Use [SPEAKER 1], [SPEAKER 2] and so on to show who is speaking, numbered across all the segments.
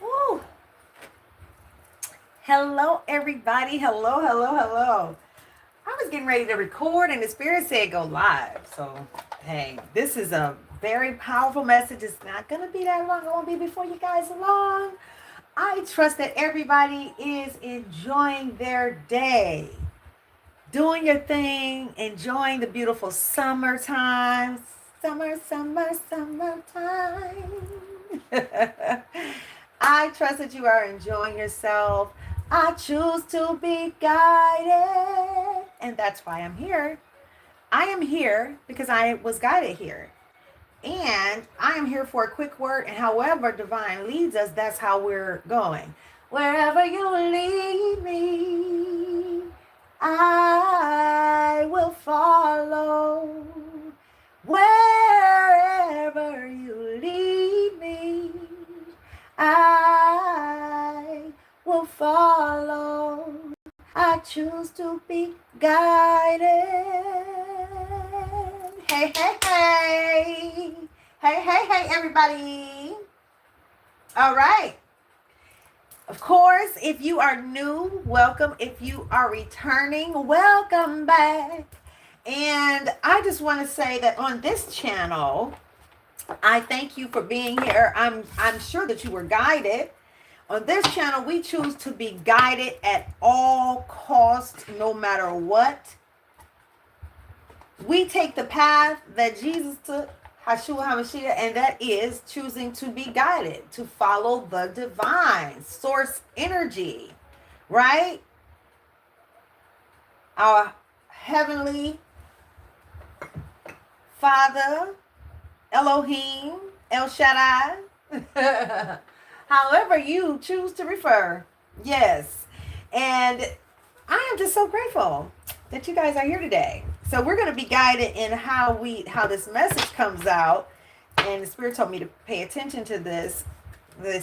[SPEAKER 1] Woo. Hello, everybody. Hello, hello, hello. I was getting ready to record, and the Spirit said go live. So, hey, this is a very powerful message. It's not going to be that long. It won't be before you guys long. I trust that everybody is enjoying their day, doing your thing, enjoying the beautiful summertime. Summertime. I trust that you are enjoying yourself. I choose to be guided. And that's why I'm here. I am here because I was guided here. And I am here for a quick word. And however divine leads us, that's how we're going. Wherever you lead me, I will follow. Wherever you lead me, I will follow. I choose to be guided. Hey, hey, hey. Hey, hey, hey, everybody. All right. Of course, if you are new, welcome. If you are returning, welcome back. And I just want to say that on this channel, I thank you for being here. I'm sure that you were guided. On this channel, we choose to be guided at all costs, no matter what. We take the path that Jesus took, Yeshua HaMashiach, and that is choosing to be guided, to follow the divine source energy, right? Our heavenly Father, Elohim, El Shaddai, however you choose to refer. Yes. And I am just so grateful that you guys are here today. So we're going to be guided in how this message comes out. And the Spirit told me to pay attention to this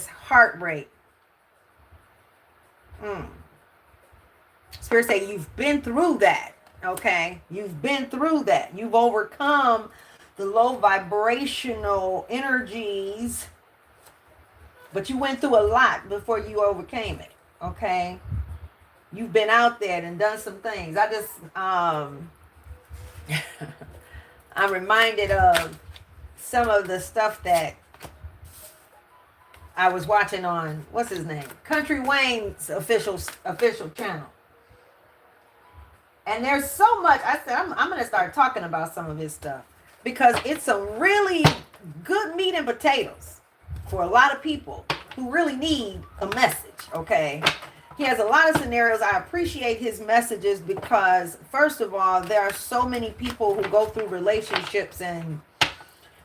[SPEAKER 1] heartbreak. Spirit say you've been through that. Okay. You've been through that. You've overcome the low vibrational energies, but you went through a lot before you overcame it. Okay. You've been out there and done some things. I just, I'm reminded of some of the stuff that I was watching on, what's his name? Country Wayne's official channel. And there's so much, I said, I'm going to start talking about some of his stuff because it's some really good meat and potatoes for a lot of people who really need a message, okay? He has a lot of scenarios. I appreciate his messages because, first of all, there are so many people who go through relationships and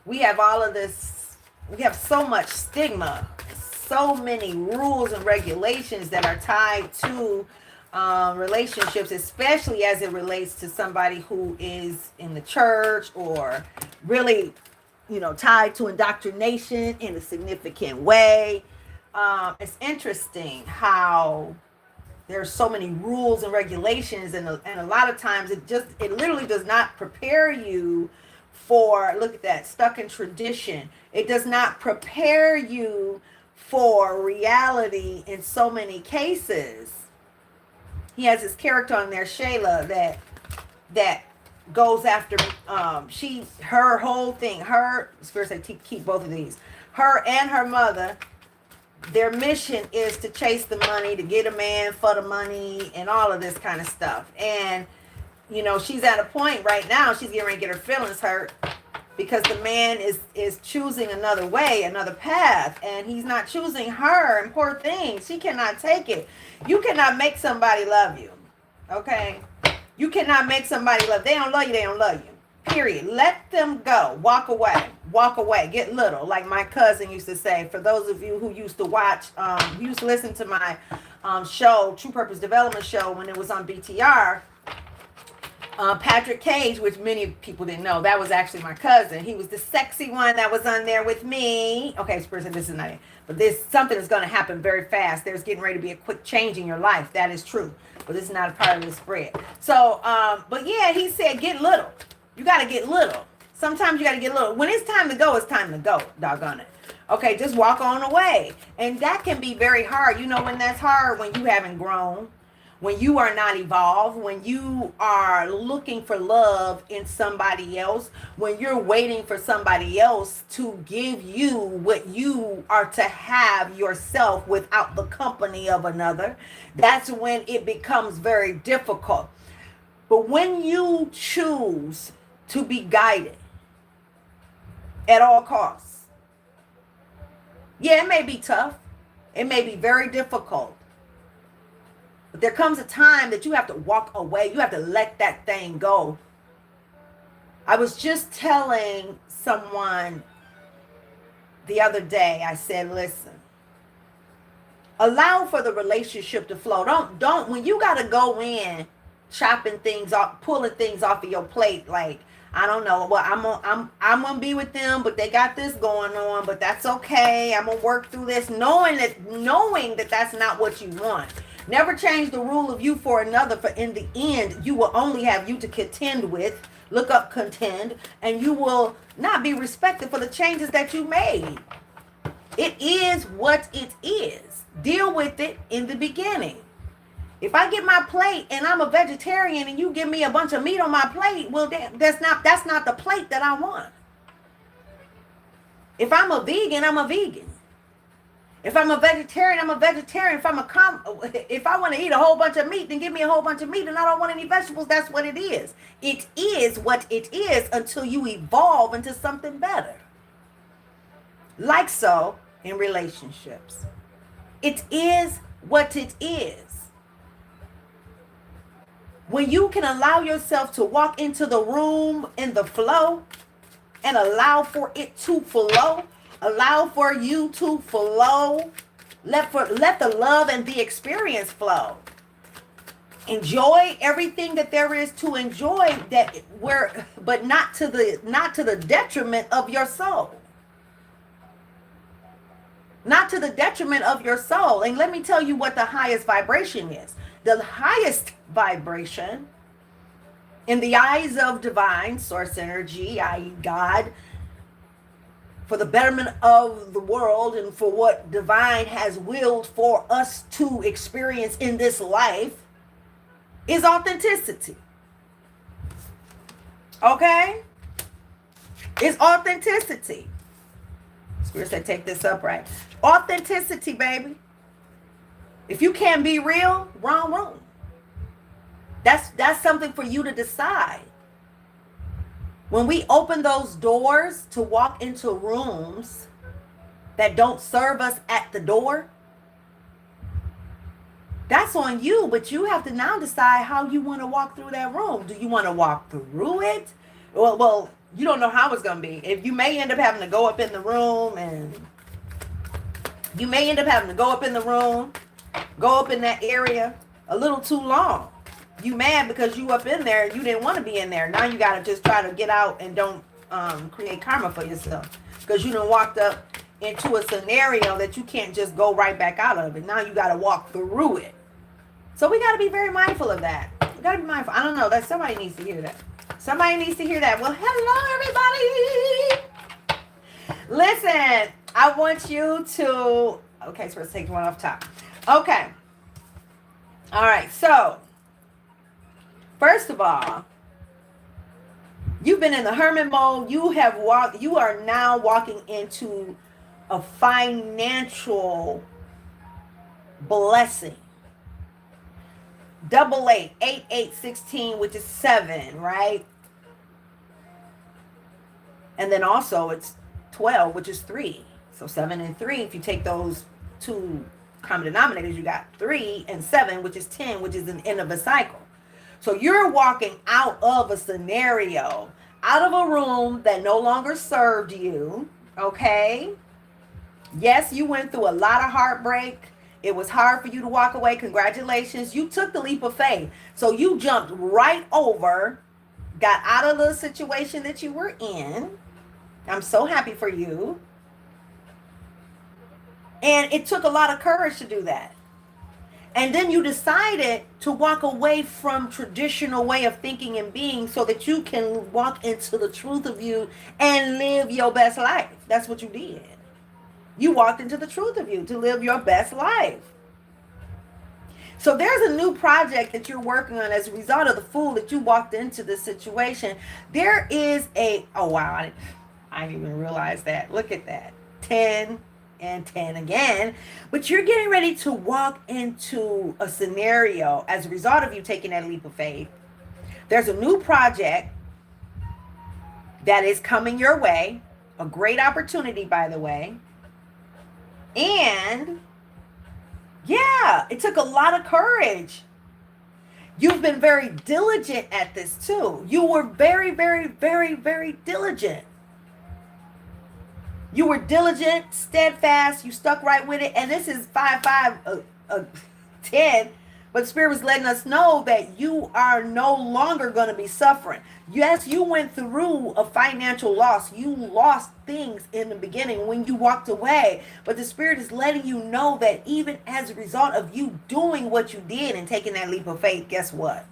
[SPEAKER 1] we have all of this, we have so much stigma, so many rules and regulations that are tied to relationships, especially as it relates to somebody who is in the church or really, tied to indoctrination in a significant way. It's interesting how there's so many rules and regulations, and a lot of times it literally does not prepare you for, look at that, stuck in tradition. It does not prepare you for reality in so many cases. He has his character on there, Shayla, that goes after her whole thing, Spirit said keep both of these. Her and her mother, their mission is to chase the money, to get a man for the money and all of this kind of stuff. And, she's at a point right now, she's getting ready to get her feelings hurt because the man is choosing another way, another path, and he's not choosing her. And poor thing, she cannot take it. You cannot make somebody love you, okay? You cannot make somebody love. They don't love you, they don't love you. Period. Let them go. Walk away. Walk away. Get little. Like my cousin used to say, for those of you who used to watch, who used to listen to my show, True Purpose Development Show, when it was on BTR, Patrick Cage, which many people didn't know, that was actually my cousin. He was the sexy one that was on there with me. Okay, person, this is not it. But this something is going to happen very fast. There's getting ready to be a quick change in your life. That is true. But this is not a part of the spread. So, but yeah, he said, get little. You got to get little. Sometimes you got to get little. When it's time to go, it's time to go. Doggone it. Okay, just walk on away. And that can be very hard. You know when that's hard? When you haven't grown. When you are not evolved, when you are looking for love in somebody else, when you're waiting for somebody else to give you what you are to have yourself without the company of another, that's when it becomes very difficult. But when you choose to be guided at all costs, yeah, it may be tough. It may be very difficult. But there comes a time that you have to walk away. You have to let that thing go. I was just telling someone the other day, I said, listen, allow for the relationship to flow. Don't, when you got to go in chopping things off, pulling things off of your plate, like, I don't know, well, I'm gonna be with them, but they got this going on, but that's okay. I'm gonna work through this, knowing that that's not what you want. Never change the rule of you for another, for in the end, you will only have you to contend with. Look up contend, and you will not be respected for the changes that you made. It is what it is. Deal with it in the beginning. If I get my plate and I'm a vegetarian and you give me a bunch of meat on my plate, well, that's not the plate that I want. If I'm a vegan, I'm a vegan. If I'm a vegetarian, I'm a vegetarian. If I want to eat a whole bunch of meat, then give me a whole bunch of meat, and I don't want any vegetables. That's what it is. It is what it is until you evolve into something better. Like so in relationships. It is what it is. When you can allow yourself to walk into the room in the flow and allow for it to flow, allow for you to flow, let the love and the experience flow. Enjoy everything that there is to enjoy, but not to the detriment of your soul. Not to the detriment of your soul. And let me tell you what the highest vibration is. The highest vibration in the eyes of divine source energy, i.e. God, for the betterment of the world and for what divine has willed for us to experience in this life, is authenticity. Okay? It's authenticity. Spirit said, take this up right. Authenticity, baby. If you can't be real, wrong room. That's something for you to decide. When we open those doors to walk into rooms that don't serve us at the door, that's on you, but you have to now decide how you want to walk through that room. Do you want to walk through it? Well, you don't know how it's going to be. If you may end up having to go up in the room go up in that area a little too long. You mad because you up in there, you didn't want to be in there. Now you got to just try to get out and don't create karma for yourself because you done walked up into a scenario that you can't just go right back out of it. Now you got to walk through it. So we got to be very mindful of that. We got to be mindful. I don't know, that somebody needs to hear that. Somebody needs to hear that. Well, hello, everybody. Listen, I want you to, okay, so let's take one off top. Okay. All right. So, first of all, you've been in the hermit mode. You are now walking into a financial blessing. 88, 8, 8, 16, which is 7, right? And then also it's 12, which is 3. So 7 and 3, if you take those two common denominators, you got 3 and 7, which is 10, which is the end of a cycle. So you're walking out of a scenario, out of a room that no longer served you, okay? Yes, you went through a lot of heartbreak. It was hard for you to walk away. Congratulations. You took the leap of faith. So you jumped right over got out of the situation that you were in. I'm so happy for you. And it took a lot of courage to do that. And then you decided to walk away from traditional way of thinking and being so that you can walk into the truth of you and live your best life. That's what you did. You walked into the truth of you to live your best life. So there's a new project that you're working on as a result of the fool that you walked into this situation. There is oh wow, I didn't even realize that. Look at that. 10 and 10 again. But you're getting ready to walk into a scenario as a result of you taking that leap of faith. There's a new project that is coming your way. A great opportunity, by the way. And yeah, it took a lot of courage. You've been very diligent at this too. You were very, very, very, very diligent. You were diligent, steadfast. You stuck right with it. And this is 5, 10. But Spirit was letting us know that you are no longer going to be suffering. Yes, you went through a financial loss. You lost things in the beginning when you walked away. But the Spirit is letting you know that even as a result of you doing what you did and taking that leap of faith, guess what?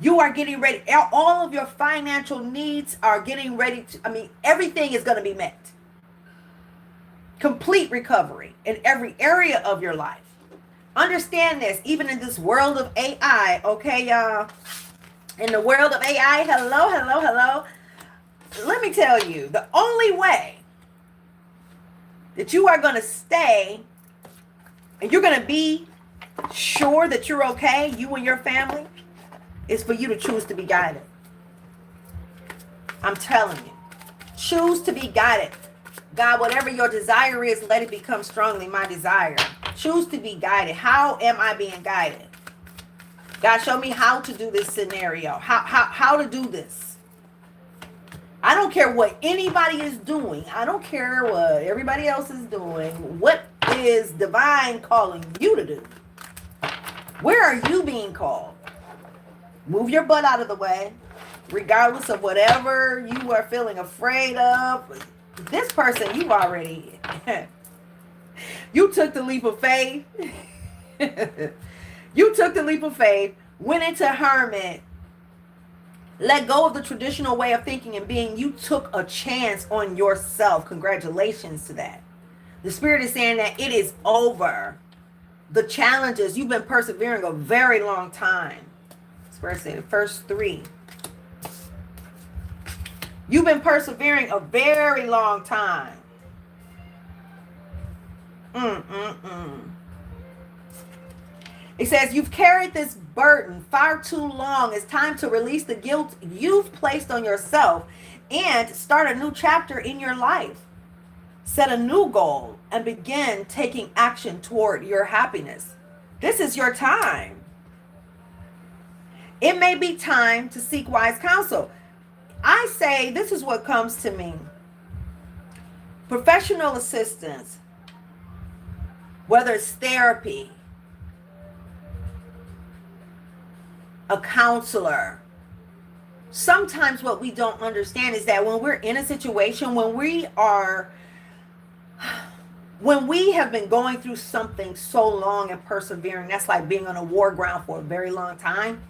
[SPEAKER 1] You are getting ready. All of your financial needs are getting ready to, everything is going to be met. Complete recovery in every area of your life. Understand this, even in this world of AI, okay, y'all? In the world of AI, hello. Let me tell you, the only way that you are going to stay and you're going to be sure that you're okay, you and your family, is for you to choose to be guided. I'm telling you, choose to be guided. God, whatever your desire is, let it become strongly my desire. Choose to be guided. How am I being guided? God, show me how to do this scenario. How to do this. I don't care what anybody is doing. I don't care what everybody else is doing. What is divine calling you to do? Where are you being called? Move your butt out of the way, regardless of whatever you are feeling afraid of. This person, you already, you took the leap of faith. You took the leap of faith, went into hermit, let go of the traditional way of thinking and being. You took a chance on yourself. Congratulations to that. The Spirit is saying that it is over. The challenges, you've been persevering a very long time. Spirit said the first 3. You've been persevering a very long time. It says, you've carried this burden far too long. It's time to release the guilt you've placed on yourself and start a new chapter in your life. Set a new goal and begin taking action toward your happiness. This is your time. It may be time to seek wise counsel. I say this is what comes to me. Professional assistance, whether it's therapy, a counselor. Sometimes what we don't understand is that when we're in a situation, when we have been going through something so long and persevering, that's like being on a war ground for a very long time.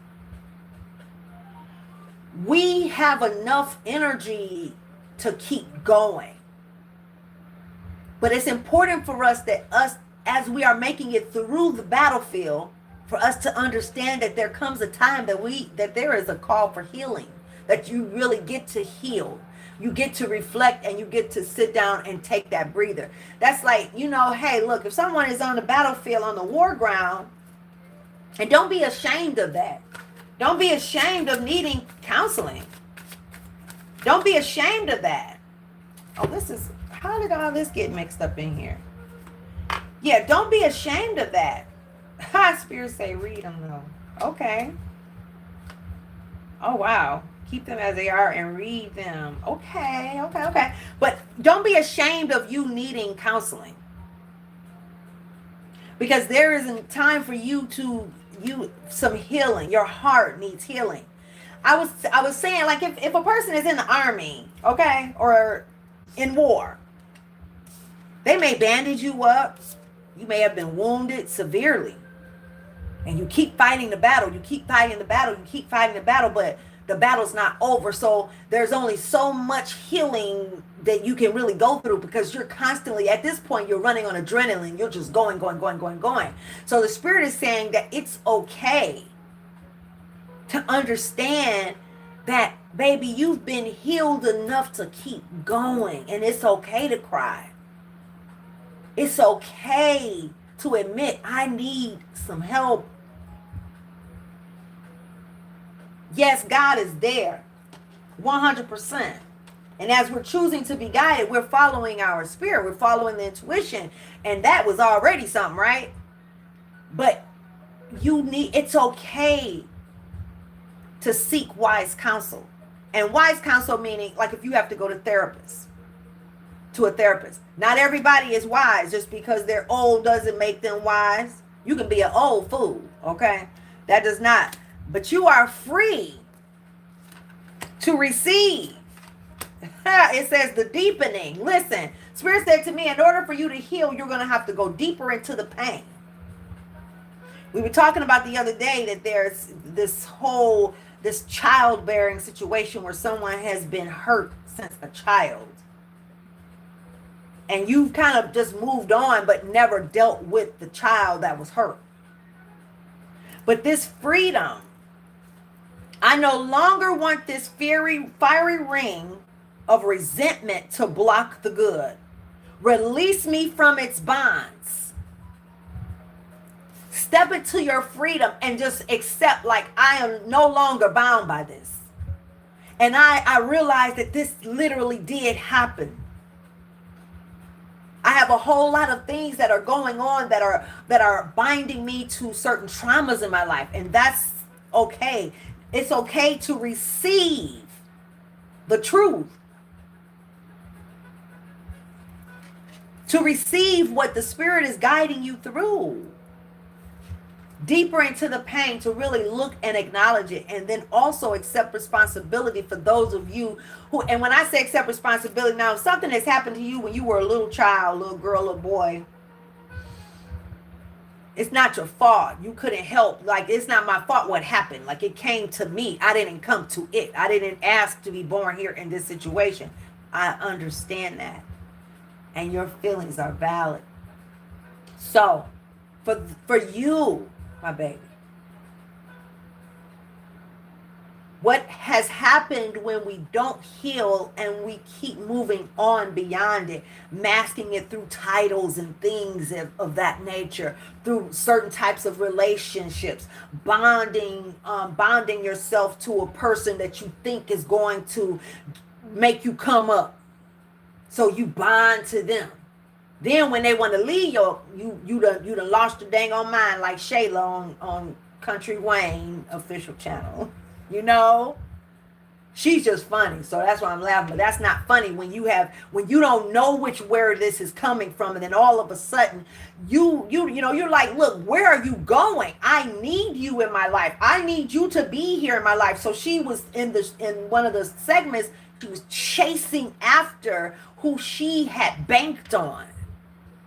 [SPEAKER 1] We have enough energy to keep going. But it's important for us that as we are making it through the battlefield, for us to understand that there comes a time that there is a call for healing, that you really get to heal. You get to reflect and you get to sit down and take that breather. That's like, hey, look, if someone is on the battlefield, on the war ground, and don't be ashamed of that. Don't be ashamed of needing counseling. Don't be ashamed of that. How did all this get mixed up in here? Yeah, don't be ashamed of that. Spirit say read them though. Okay. Oh, wow. Keep them as they are and read them. Okay. But don't be ashamed of you needing counseling. Because there isn't time for some healing. Your heart needs healing. I was saying, like, if a person is in the army, okay, or in war, they may bandage you up. You may have been wounded severely. And you keep fighting the battle. You keep fighting the battle. You keep fighting the battle, but the battle's not over. So there's only so much healing that you can really go through, because you're constantly, at this point, you're running on adrenaline. You're just going, going, going, going, going. So the Spirit is saying that it's okay to understand that, baby, you've been healed enough to keep going. And it's okay to cry. It's okay to admit, I need some help. Yes, God is there, 100%. And as we're choosing to be guided, we're following our spirit. We're following the intuition. And that was already something, right? But it's okay to seek wise counsel. And wise counsel meaning, like, if you have to go to a therapist. Not everybody is wise. Just because they're old doesn't make them wise. You can be an old fool, okay? That does not. But you are free to receive. It says the deepening. Listen, Spirit said to me, in order for you to heal, you're going to have to go deeper into the pain. We were talking about the other day that there's this childbearing situation where someone has been hurt since a child. And you've kind of just moved on, but never dealt with the child that was hurt. But this freedom, I no longer want this fiery ring of resentment to block the good. Release me from its bonds. Step into your freedom and just accept, like, I am no longer bound by this. And I realized that this literally did happen. I have a whole lot of things that are going on that are binding me to certain traumas in my life. And that's okay. It's okay to receive the truth. To receive what the Spirit is guiding you through. Deeper into the pain, to really look and acknowledge it, and then also accept responsibility for those of you who, and when I say accept responsibility, now if something has happened to you when you were a little child, little girl or boy, it's not your fault. You couldn't help. Like, it's not my fault what happened. Like, it came to me. I didn't come to it. I didn't ask to be born here in this situation. I understand that. And your feelings are valid. So, for you, my baby, what has happened when we don't heal and we keep moving on beyond it, masking it through titles and things of that nature, through certain types of relationships, bonding yourself to a person that you think is going to make you come up. So you bond to them. Then when they want to leave you done lost your dang on mind, like Shayla on Country Wayne official channel. You know, she's just funny, so that's why I'm laughing. But that's not funny when you don't know where this is coming from, and then all of a sudden you're like, look, where are you going? I need you in my life. I need you to be here in my life. So she was in one of the segments. She was chasing after who she had banked on,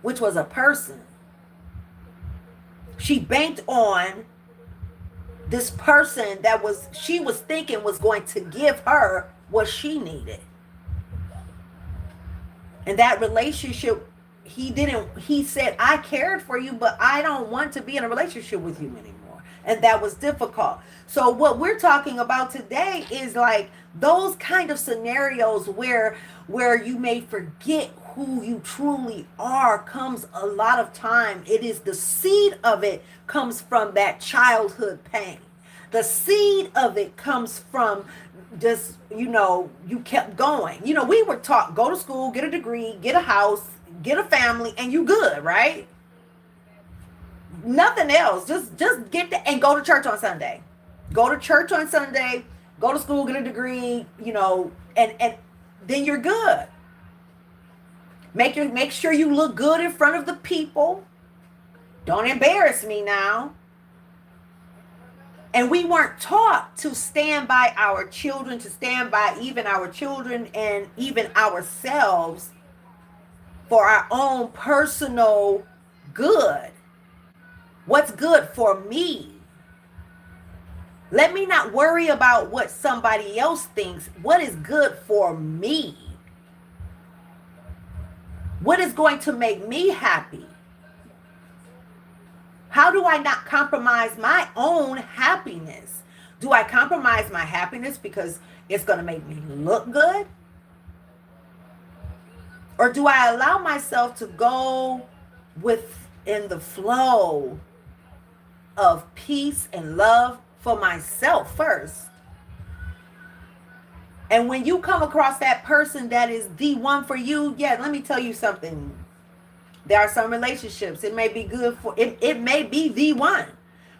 [SPEAKER 1] which was a person. She banked on this person that she was thinking was going to give her what she needed. And that relationship, he said, I cared for you, but I don't want to be in a relationship with you anymore. And that was difficult. So what we're talking about today is like those kind of scenarios where you may forget who you truly are. Comes a lot of time. It is the seed of it comes from that childhood pain. The seed of it comes from just, you kept going. We were taught, go to school, get a degree, get a house, get a family, and you good, right? Nothing else. Just get that and go to church on Sunday. Go to church on Sunday, go to school, get a degree, and then you're good. Make sure you look good in front of the people. Don't embarrass me now. And we weren't taught to stand by our children, to stand by even our children and even ourselves for our own personal good. What's good for me? Let me not worry about what somebody else thinks. What is good for me? What is going to make me happy? How do I not compromise my own happiness? Do I compromise my happiness because it's going to make me look good? Or do I allow myself to go within the flow of peace and love for myself first? And when you come across that person that is the one for you, yeah, let me tell you something. There are some relationships, it may be good for, it may be the one.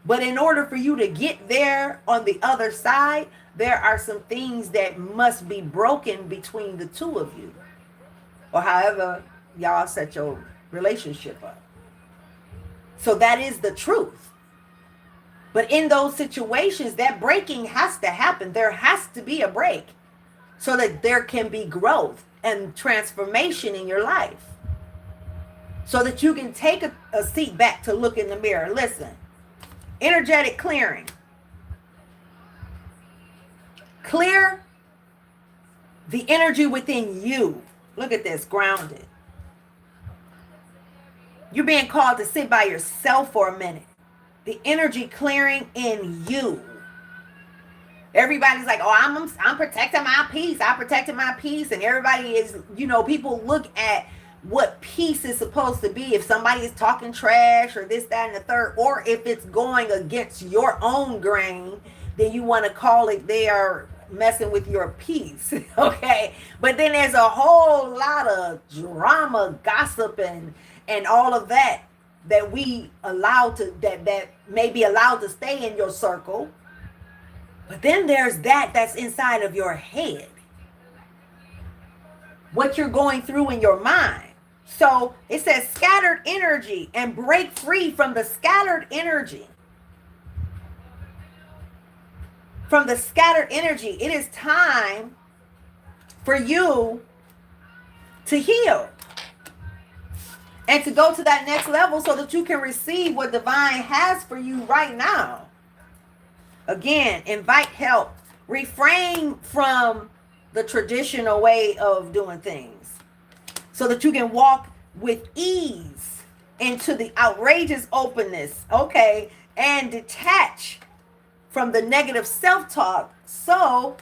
[SPEAKER 1] But in order for you to get there on the other side, there are some things that must be broken between the two of you. Or however y'all set your relationship up. So that is the truth. But in those situations, that breaking has to happen. There has to be a break so that there can be growth and transformation in your life. So that you can take a seat back to look in the mirror. Listen, energetic clearing. Clear the energy within you. Look at this, grounded. You're being called to sit by yourself for a minute. The energy clearing in you. Everybody's like, oh, I'm protecting my peace. I protected my peace. And everybody is, people look at what peace is supposed to be. If somebody is talking trash or this, that, and the third, or if it's going against your own grain, then you want to call it they are messing with your peace. Okay. But then there's a whole lot of drama, gossip, and all of that we allow to, that may be allowed to stay in your circle. But then there's that's inside of your head. What you're going through in your mind. So it says scattered energy, and break free from the scattered energy. From the scattered energy. It is time for you to heal. And to go to that next level so that you can receive what divine has for you right now. Again, invite help. Refrain from the traditional way of doing things so that you can walk with ease into the outrageous openness, okay, and detach from the negative self-talk so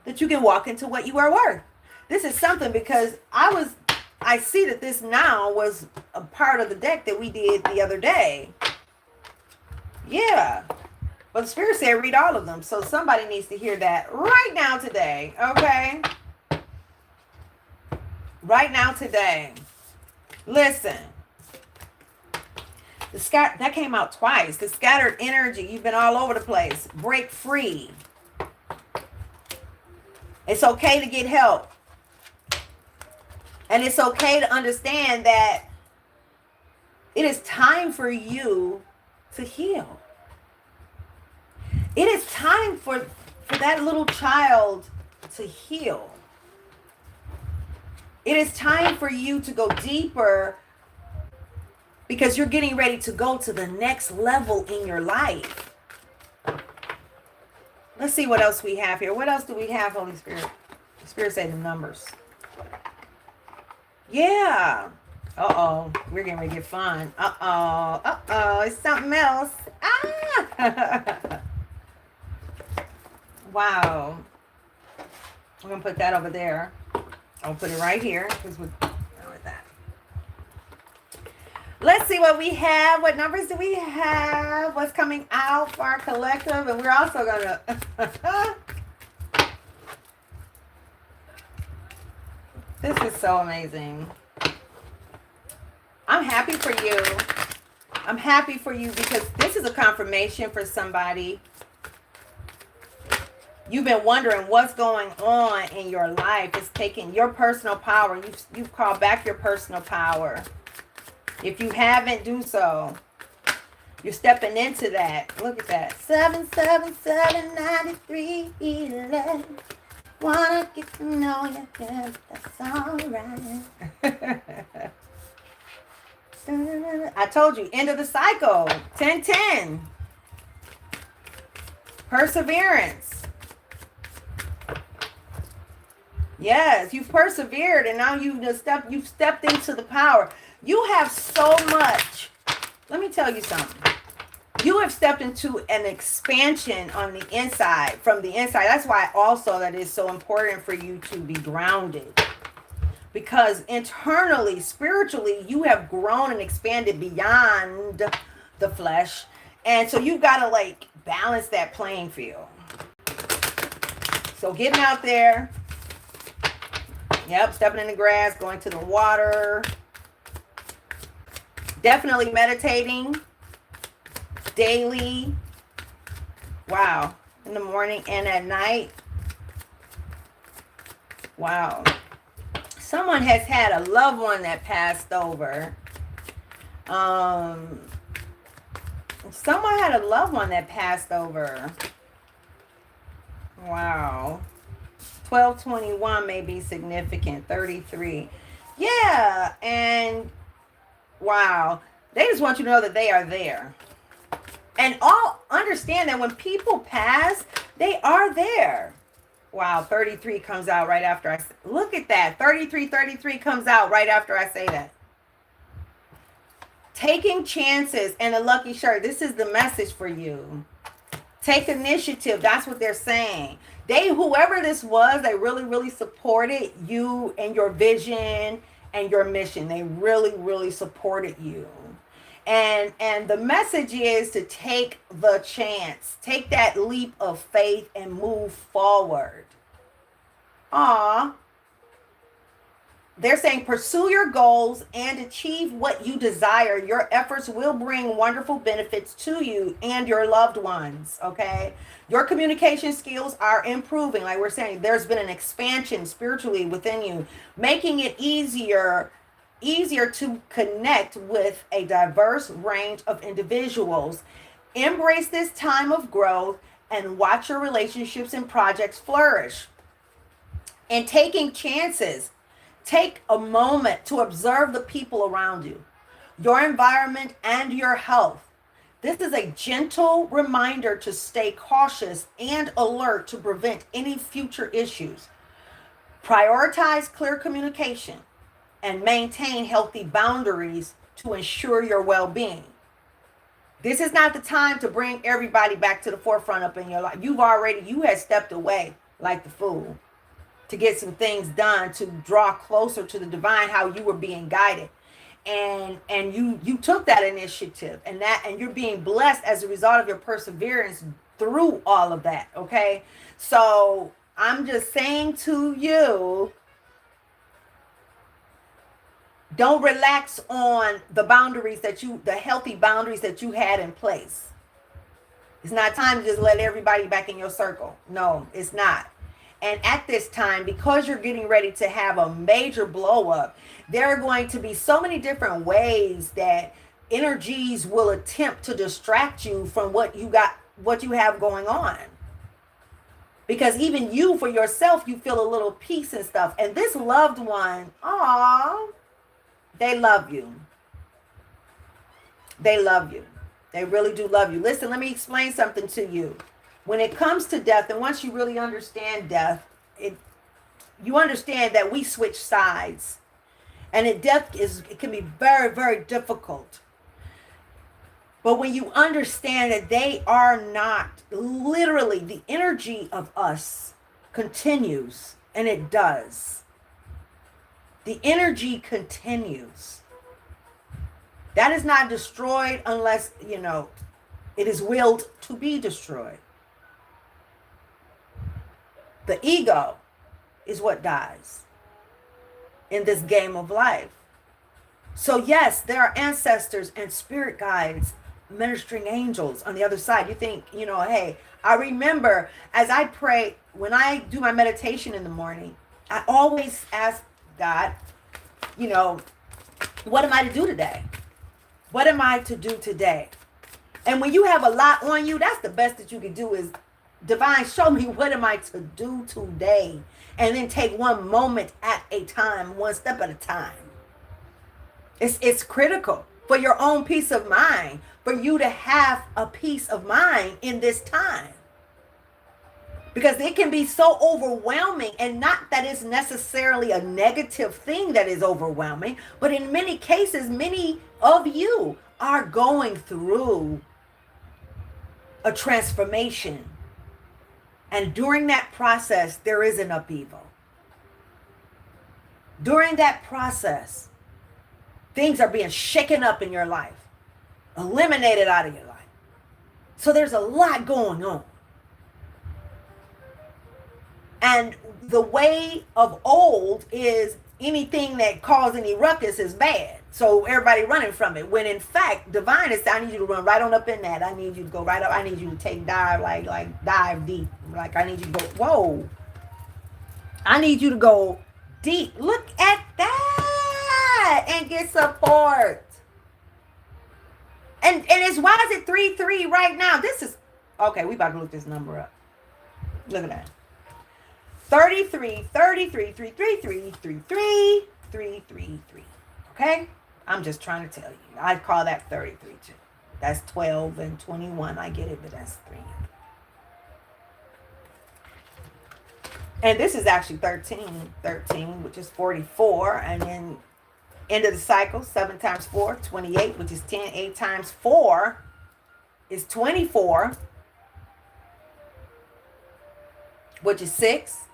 [SPEAKER 1] that you can walk into what you are worth. This is something because I see that this now was a part of the deck that we did the other day. Yeah. But the Spirit said read all of them. So somebody needs to hear that right now today. Okay? Right now today. Listen. That came out twice. The scattered energy. You've been all over the place. Break free. It's okay to get help. And it's okay to understand that it is time for you to heal. It is time for that little child to heal. It is time for you to go deeper because you're getting ready to go to the next level in your life. Let's see what else we have here. What else do we have, Holy Spirit? The Spirit said the numbers. Yeah. Uh-oh. We're getting ready to get fun. Uh-oh. Uh-oh. It's something else. Ah! Wow. I'm going to put that over there. I'll put it right here because we're done with that. Let's see what we have. What numbers do we have? What's coming out for our collective? And we're also going to... This is so amazing. I'm happy for you. I'm happy for you because this is a confirmation for somebody. You've been wondering what's going on in your life. It's taking your personal power. You've called back your personal power. If you haven't, do so. You're stepping into that. Look at that. 777-9311. Wanna get to know you, yeah, that's all right. I told you, end of the cycle. 10-10. Perseverance. Yes, you've persevered, and now you've stepped into the power. You have so much. Let me tell you something. You have stepped into an expansion on the inside, from the inside. That's why also that is so important for you to be grounded. Because internally, spiritually, you have grown and expanded beyond the flesh. And so you've got to like balance that playing field. So getting out there. Yep, stepping in the grass, going to the water. Definitely meditating daily. Wow. In the morning and at night. Wow. Someone has had a loved one that passed over. Someone had a loved one that passed over. Wow. 12/21 may be significant. 33. Yeah. And wow. They just want you to know that they are there. And all understand that when people pass, they are there. Wow, 33 comes out right after I say, look at that. 33 comes out right after I say that. Taking chances and a lucky shirt. This is the message for you. Take initiative. That's what they're saying. Whoever this was, they really, really supported you and your vision and your mission. They really, really supported you. And the message is to take the chance. Take that leap of faith and move forward. They're saying pursue your goals and achieve what you desire. Your efforts will bring wonderful benefits to you and your loved ones, okay? Your communication skills are improving. Like we're saying, there's been an expansion spiritually within you, making it easier to connect with a diverse range of individuals. Embrace this time of growth and watch your relationships and projects flourish. And taking chances. Take a moment to observe the people around you, your environment, and your health. This is a gentle reminder to stay cautious and alert to prevent any future issues. Prioritize clear communication and maintain healthy boundaries to ensure your well-being. This is not the time to bring everybody back to the forefront up in your life. You had stepped away like the fool to get some things done, to draw closer to the divine, how you were being guided. And you took that initiative, and you're being blessed as a result of your perseverance through all of that, okay? So I'm just saying to you, don't relax on the healthy boundaries that you had in place. It's not time to just let everybody back in your circle. No, it's not. And at this time, because you're getting ready to have a major blow up, there are going to be so many different ways that energies will attempt to distract you from what you have going on. Because even you, for yourself, you feel a little peace and stuff. And this loved one, they love you. They love you. They really do love you. Listen, let me explain something to you. When it comes to death, and once you really understand death, you understand that we switch sides. And it can be very, very difficult. But when you understand that they are not, literally, the energy of us continues, and it does. The energy continues. That is not destroyed unless, it is willed to be destroyed. The ego is what dies in this game of life. So yes, there are ancestors and spirit guides, ministering angels on the other side. You think, hey, I remember as I pray, when I do my meditation in the morning, I always ask God, what am I to do today? What am I to do today? And when you have a lot on you, that's the best that you can do is, divine, show me what am I to do today? And then take one moment at a time, one step at a time. It's critical for your own peace of mind, for you to have a peace of mind in this time. Because it can be so overwhelming, and not that it's necessarily a negative thing that is overwhelming, but in many cases, many of you are going through a transformation. And during that process, there is an upheaval. During that process, things are being shaken up in your life, eliminated out of your life. So there's a lot going on. And the way of old is anything that caused any ruckus is bad. So everybody running from it. When in fact, divine is, I need you to run right on up in that. I need you to go right up. I need you to take dive, like dive deep. Like I need you to go, whoa. I need you to go deep. Look at that. And get support. And it's, why is it 3-3 right now? This is, okay, we about to look this number up. Look at that. 33, 33, 333, 33, 333. Okay? I'm just trying to tell you. I call that 33 too. That's 12 and 21. I get it, but that's 3. And this is actually 13, which is 44. And then end of the cycle, 7 times 4, 28, which is 10. 8 times 4 is 24, which is 6.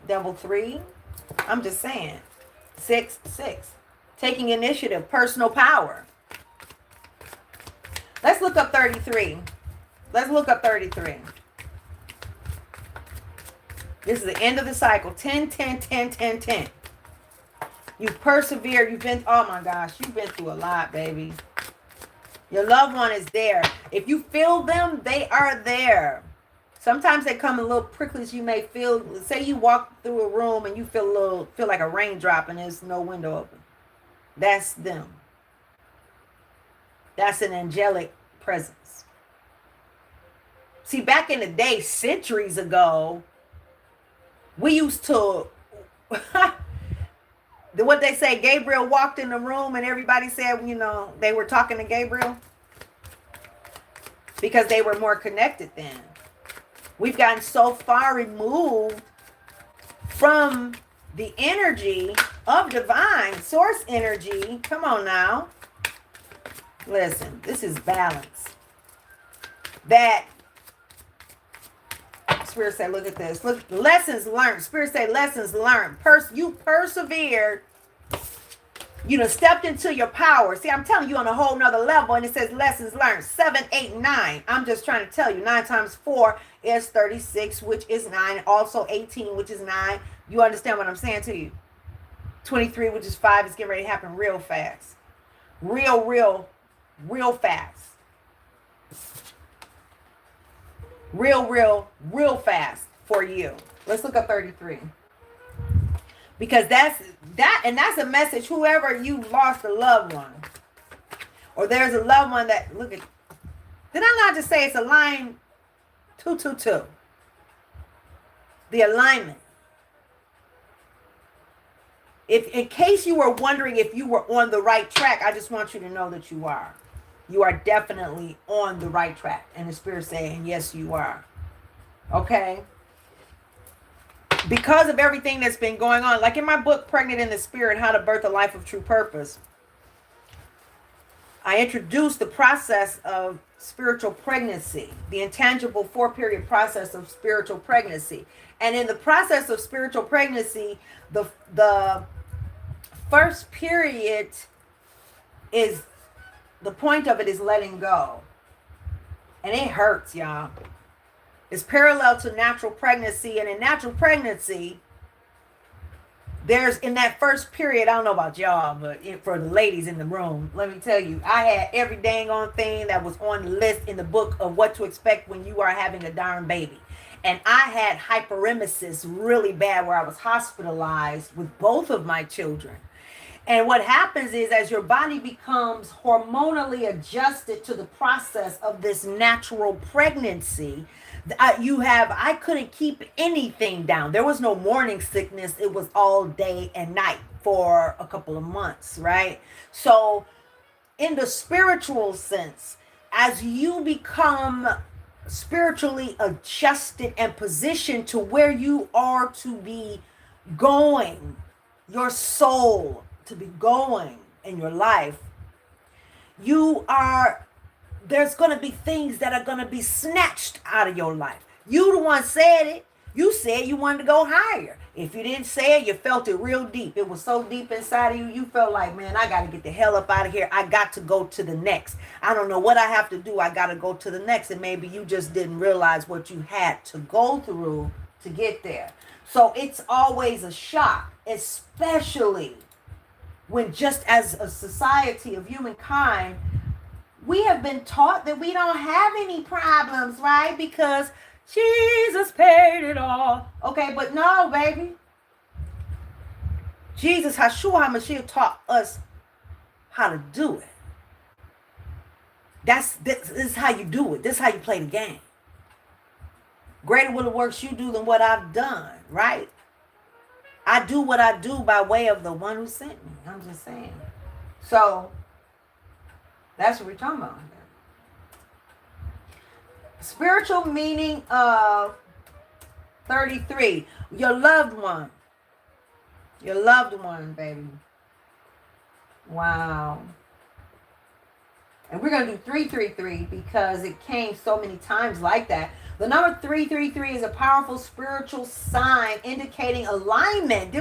[SPEAKER 1] Double 3. I'm just saying. 6, 6. Taking initiative, personal power. Let's look up 33. Let's look up 33. This is the end of the cycle. 10, 10, 10, 10, 10. You've persevered. You've been, oh my gosh, you've been through a lot, baby. Your loved one is there. If you feel them, they are there. Sometimes they come in little prickles. You may feel, say you walk through a room and you feel like a raindrop and there's no window open. That's them. That's an angelic presence. See, back in the day, centuries ago, we used to, what they say, Gabriel walked in the room and everybody said, they were talking to Gabriel because they were more connected then. We've gotten so far removed from the energy of divine source energy. Come on now. Listen, this is balance. That Spirit say, look at this. Look, lessons learned. Spirit say, lessons learned. You persevered. You done stepped into your power. See, I'm telling you on a whole nother level, and it says lessons learned. 7, 8, 9. I'm just trying to tell you. 9 times 4 is 36, which is 9. Also 18, which is 9. You understand what I'm saying to you? 23, which is 5, is getting ready to happen real fast. Real fast. Real fast for you. Let's look up 33. Because that's a message. Whoever you lost a loved one, or there's a loved one that, look at, did I not just say it's a line 222? The alignment. If in case you were wondering if you were on the right track, I just want you to know that you are. You are definitely on the right track. And the Spirit saying, yes, you are. Okay? Because of everything that's been going on, like in my book, Pregnant in the Spirit, How to Birth a Life of True Purpose, I introduced the process of spiritual pregnancy, the intangible 4-period process of spiritual pregnancy. And in the process of spiritual pregnancy, the first period is, the point of it is letting go. And it hurts, y'all. It's parallel to natural pregnancy. And in natural pregnancy, there's, in that first period, I don't know about y'all, but for the ladies in the room, let me tell you, I had every dang on thing that was on the list in the book of what to expect when you are having a darn baby. And I had hyperemesis really bad, where I was hospitalized with both of my children. And what happens is, as your body becomes hormonally adjusted to the process of this natural pregnancy, I couldn't keep anything down. There was no morning sickness. It was all day and night for a couple of months, right? So, in the spiritual sense, as you become spiritually adjusted and positioned to where you are to be going, your soul to be going in your life, there's going to be things that are going to be snatched out of your life. You the one said it. You said you wanted to go higher. If you didn't say it, you felt it real deep. It was so deep inside of you, you felt like, man, I got to get the hell up out of here. I got to go to the next. I don't know what I have to do. I got to go to the next. And maybe you just didn't realize what you had to go through to get there. So it's always a shock, especially when, just as a society of humankind, we have been taught that we don't have any problems, right? Because Jesus paid it all. Okay, but no, baby. Jesus, Yeshua HaMashiach, taught us how to do it. This is how you do it. This is how you play the game. Greater will the works you do than what I've done, right? I do what I do by way of the one who sent me. I'm just saying. So, that's what we're talking about. Spiritual meaning of 33. Your loved one. Your loved one, baby. Wow. And we're going to do 333 because it came so many times like that. The number 333 is a powerful spiritual sign indicating alignment.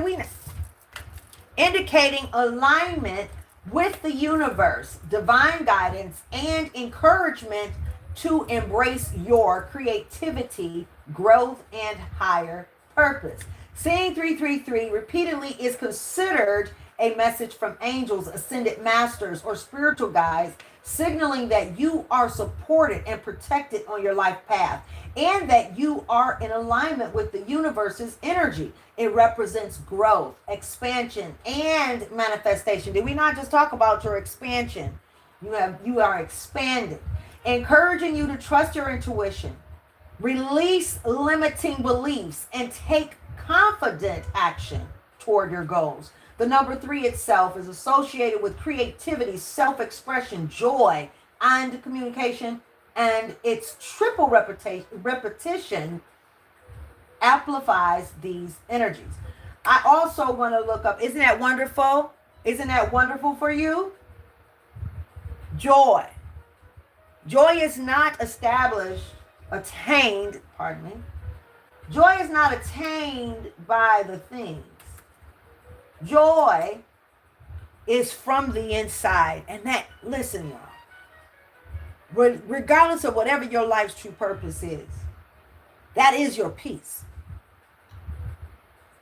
[SPEAKER 1] Indicating alignment with the universe, divine guidance, and encouragement to embrace your creativity, growth, and higher purpose. Seeing 333 repeatedly is considered a message from angels, ascended masters, or spiritual guides, signaling that you are supported and protected on your life path, and that you are in alignment with the universe's energy. It represents growth, expansion, and manifestation. Did we not just talk about your expansion? You are expanding. Encouraging you to trust your intuition, release limiting beliefs, and take confident action toward your goals. The number 3 itself is associated with creativity, self-expression, joy, and communication, and its triple repetition amplifies these energies. I also want to look up, isn't that wonderful? Isn't that wonderful for you? Joy. Joy is not attained, Joy is not attained by the things. Joy is from the inside. And that, listen, y'all, regardless of whatever your life's true purpose is, that is your peace.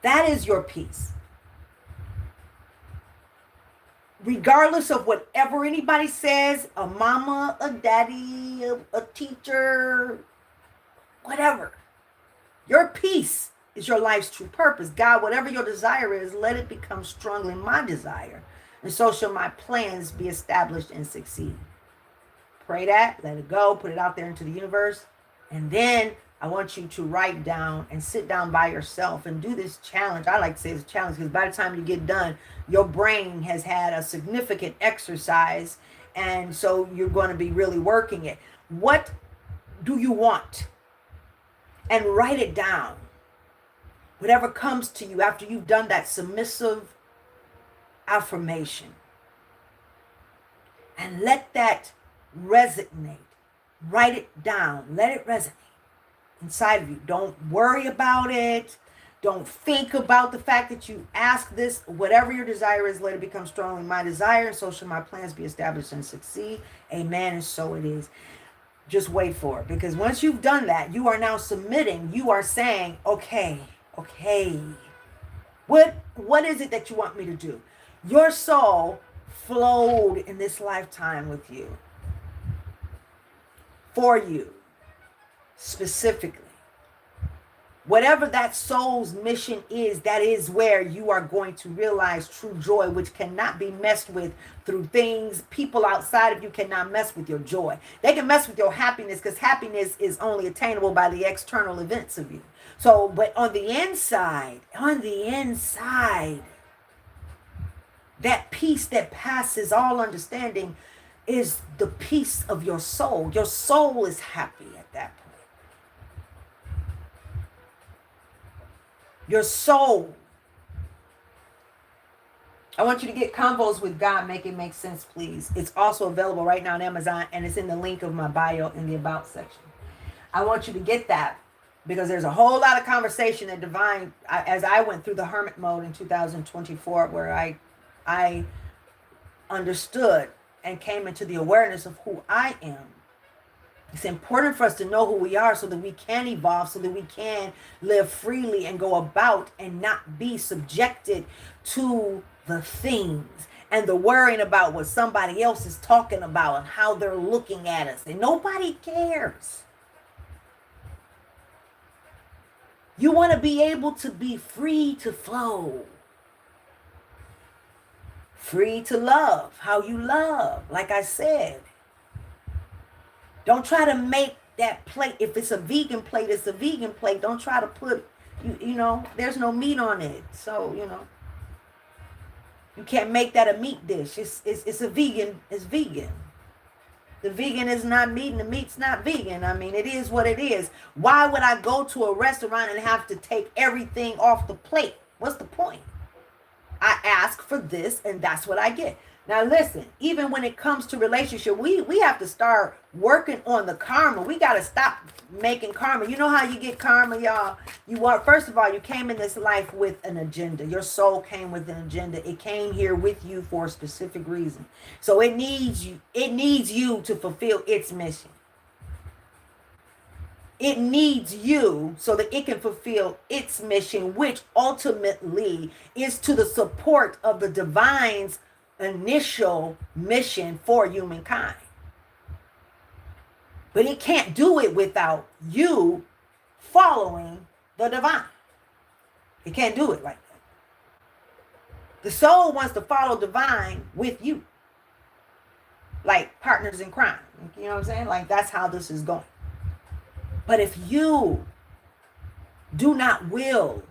[SPEAKER 1] That is your peace. Regardless of whatever anybody says, a mama, a daddy, a teacher, whatever. Your peace is your life's true purpose. God, whatever your desire is, let it become strongly my desire. And so shall my plans be established and succeed. Pray that, let it go, put it out there into the universe. And then I want you to write down and sit down by yourself and do this challenge. I like to say it's a challenge because by the time you get done, your brain has had a significant exercise. And so you're going to be really working it. What do you want? And write it down. Whatever comes to you after you've done that submissive affirmation. And let that resonate. Write it down. Let it resonate inside of you. Don't worry about it. Don't think about the fact that you ask this. Whatever your desire is, let it become strongly my desire, and so shall my plans be established and succeed. Amen, and so it is. Just wait for it, because once you've done that, you are now submitting. You are saying, okay, what is it that you want me to do? Your soul flowed in this lifetime with you, for you, specifically. Whatever that soul's mission is, that is where you are going to realize true joy, which cannot be messed with through things. People outside of you cannot mess with your joy. They can mess with your happiness, because happiness is only attainable by the external events of you. So, but on the inside, that peace that passes all understanding is the peace of your soul. Your soul is happy at that point. Your soul. I want you to get Convos with God, Make It Make Sense, please. It's also available right now on Amazon, and it's in the link of my bio in the About section. I want you to get that, because there's a whole lot of conversation that divine, as I went through the hermit mode in 2024, where I understood and came into the awareness of who I am. It's important for us to know who we are so that we can evolve, so that we can live freely and go about and not be subjected to the things and the worrying about what somebody else is talking about and how they're looking at us. And nobody cares. You want to be able to be free to flow. Free to love how you love, like I said. Don't try to make that plate. If it's a vegan plate, it's a vegan plate. Don't try to put, you know, there's no meat on it. So, you know, you can't make that a meat dish. It's a vegan. It's vegan. The vegan is not meat and the meat's not vegan. I mean, it is what it is. Why would I go to a restaurant and have to take everything off the plate? What's the point? I ask for this and that's what I get. Now listen, even when it comes to relationship, we have to start working on the karma. We got to stop making karma. You know how you get karma, y'all? First of all, you came in this life with an agenda. Your soul came with an agenda. It came here with you for a specific reason. So it needs you to fulfill its mission. It needs you so that it can fulfill its mission, which ultimately is to the support of the divine's initial mission for humankind. But it can't do it without you following the divine. It can't do it like that. The soul wants to follow divine with you, like partners in crime. You know what I'm saying? Like, that's how this is going. But if you do not will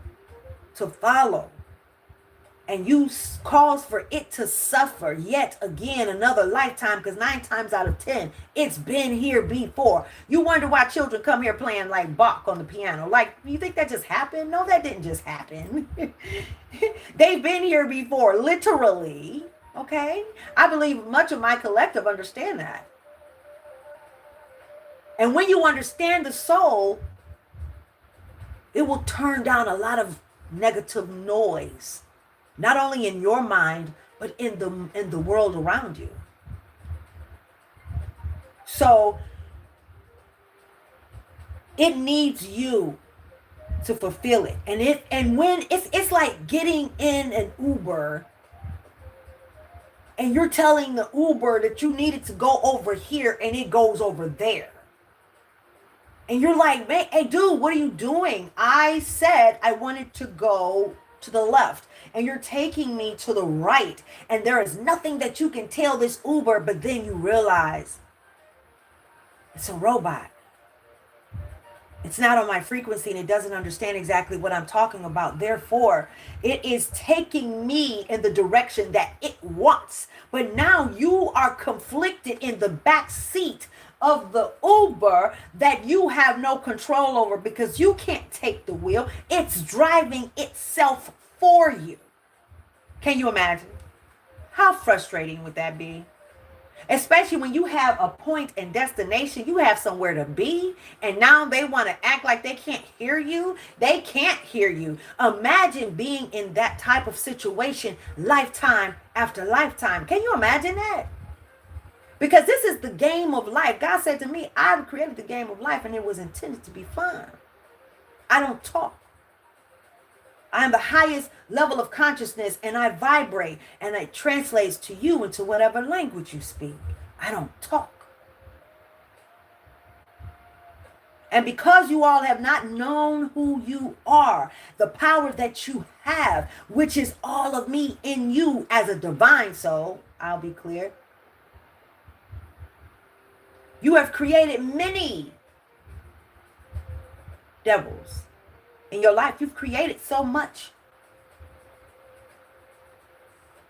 [SPEAKER 1] to follow, and you cause for it to suffer yet again another lifetime, because 9 times out of 10, it's been here before. You wonder why children come here playing like Bach on the piano. Like, you think that just happened? No, that didn't just happen. They've been here before, literally. Okay? I believe much of my collective understand that. And when you understand the soul, it will turn down a lot of negative noise. Not only in your mind, but in the world around you. So it needs you to fulfill it. And when it's like getting in an Uber and you're telling the Uber that you needed to go over here and it goes over there. And you're like, man, hey dude, what are you doing? I said I wanted to go to the left. And you're taking me to the right, and there is nothing that you can tell this Uber, but then you realize it's a robot. It's not on my frequency, and it doesn't understand exactly what I'm talking about. Therefore, it is taking me in the direction that it wants. But now you are conflicted in the back seat of the Uber that you have no control over, because you can't take the wheel. It's driving itself for you. Can you imagine? How frustrating would that be? Especially when you have a point and destination, you have somewhere to be, and now they want to act like they can't hear you. They can't hear you. Imagine being in that type of situation lifetime after lifetime. Can you imagine that? Because this is the game of life. God said to me, I've created the game of life, and it was intended to be fun. I don't talk. I am the highest level of consciousness, and I vibrate, and it translates to you into whatever language you speak. I don't talk. And because you all have not known who you are, the power that you have, which is all of me in you as a divine soul, I'll be clear. You have created many devils in your life. You've created so much.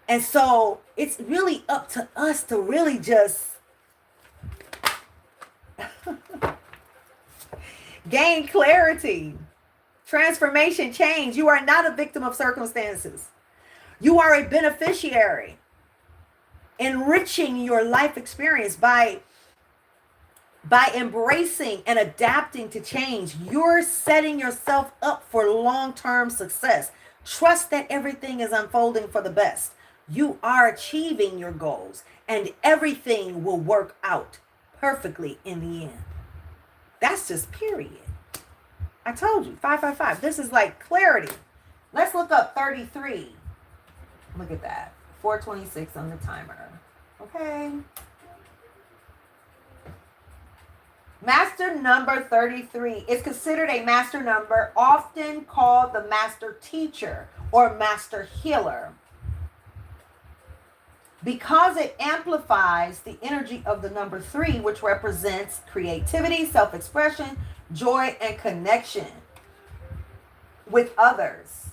[SPEAKER 1] And so it's really up to us to really just gain clarity, transformation, change. You are not a victim of circumstances. You are a beneficiary, enriching your life experience by embracing and adapting to change. You're setting yourself up for long-term success. Trust that everything is unfolding for the best. You are achieving your goals, and everything will work out perfectly in the end. That's just period. I told you, 555. This is like clarity. Let's look up 33. Look at that. 426 on the timer. Okay. Master number 33 is considered a master number, often called the master teacher or master healer, because it amplifies the energy of the number 3, which represents creativity, self-expression, joy, and connection with others.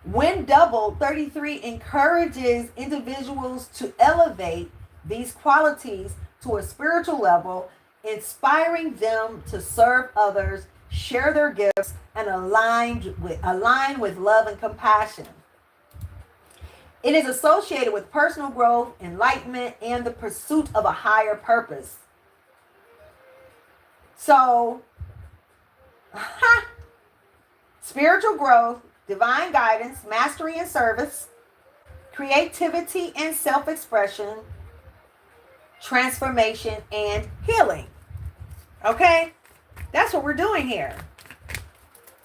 [SPEAKER 1] When doubled, 33 encourages individuals to elevate these qualities to a spiritual level, inspiring them to serve others, share their gifts, and align with love and compassion. It is associated with personal growth, enlightenment, and the pursuit of a higher purpose. So, spiritual growth, divine guidance, mastery and service, creativity and self-expression, transformation, and healing. Okay? That's what we're doing here.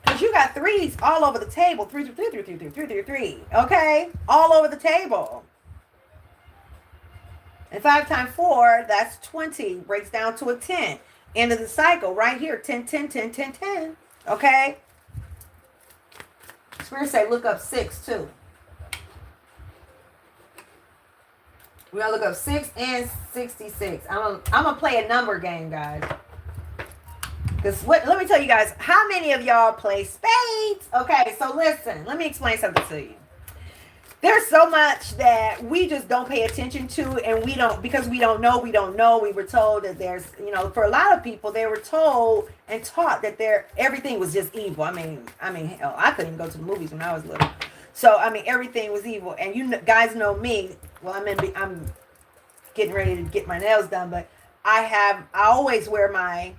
[SPEAKER 1] Because you got threes all over the table. Three. Okay? All over the table. And 5 times 4, that's 20. Breaks down to a 10. End of the cycle right here. 10, 10, 10, 10, 10. Okay? Spirit say look up 6 too. We're going to look up 6 and 66. I'm gonna play a number game, guys. Because let me tell you guys, how many of y'all play spades? Okay, so listen, let me explain something to you. There's so much that we just don't pay attention to, and because we don't know. We were told that there's, for a lot of people, they were told and taught that everything was just evil. I mean, hell, I couldn't even go to the movies when I was little. So, everything was evil. And you guys know me. Well, I'm getting ready to get my nails done, but I always wear my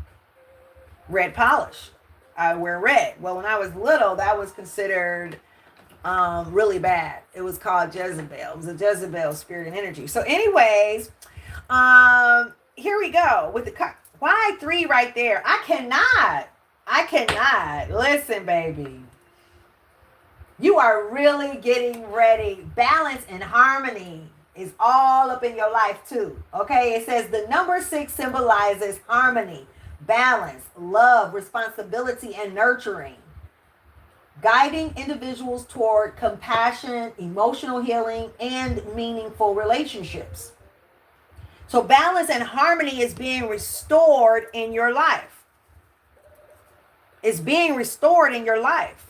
[SPEAKER 1] red polish. I wear red. Well, when I was little, that was considered really bad. It was called Jezebel. It was a Jezebel spirit and energy. So anyways, here we go with the why 3 right there. I cannot. Listen, baby. You are really getting ready. Balance and harmony is all up in your life too. Okay? It says the number 6 symbolizes harmony, balance, love, responsibility, and nurturing, guiding individuals toward compassion, emotional healing, and meaningful relationships. So balance and harmony is being restored in your life. It's being restored in your life.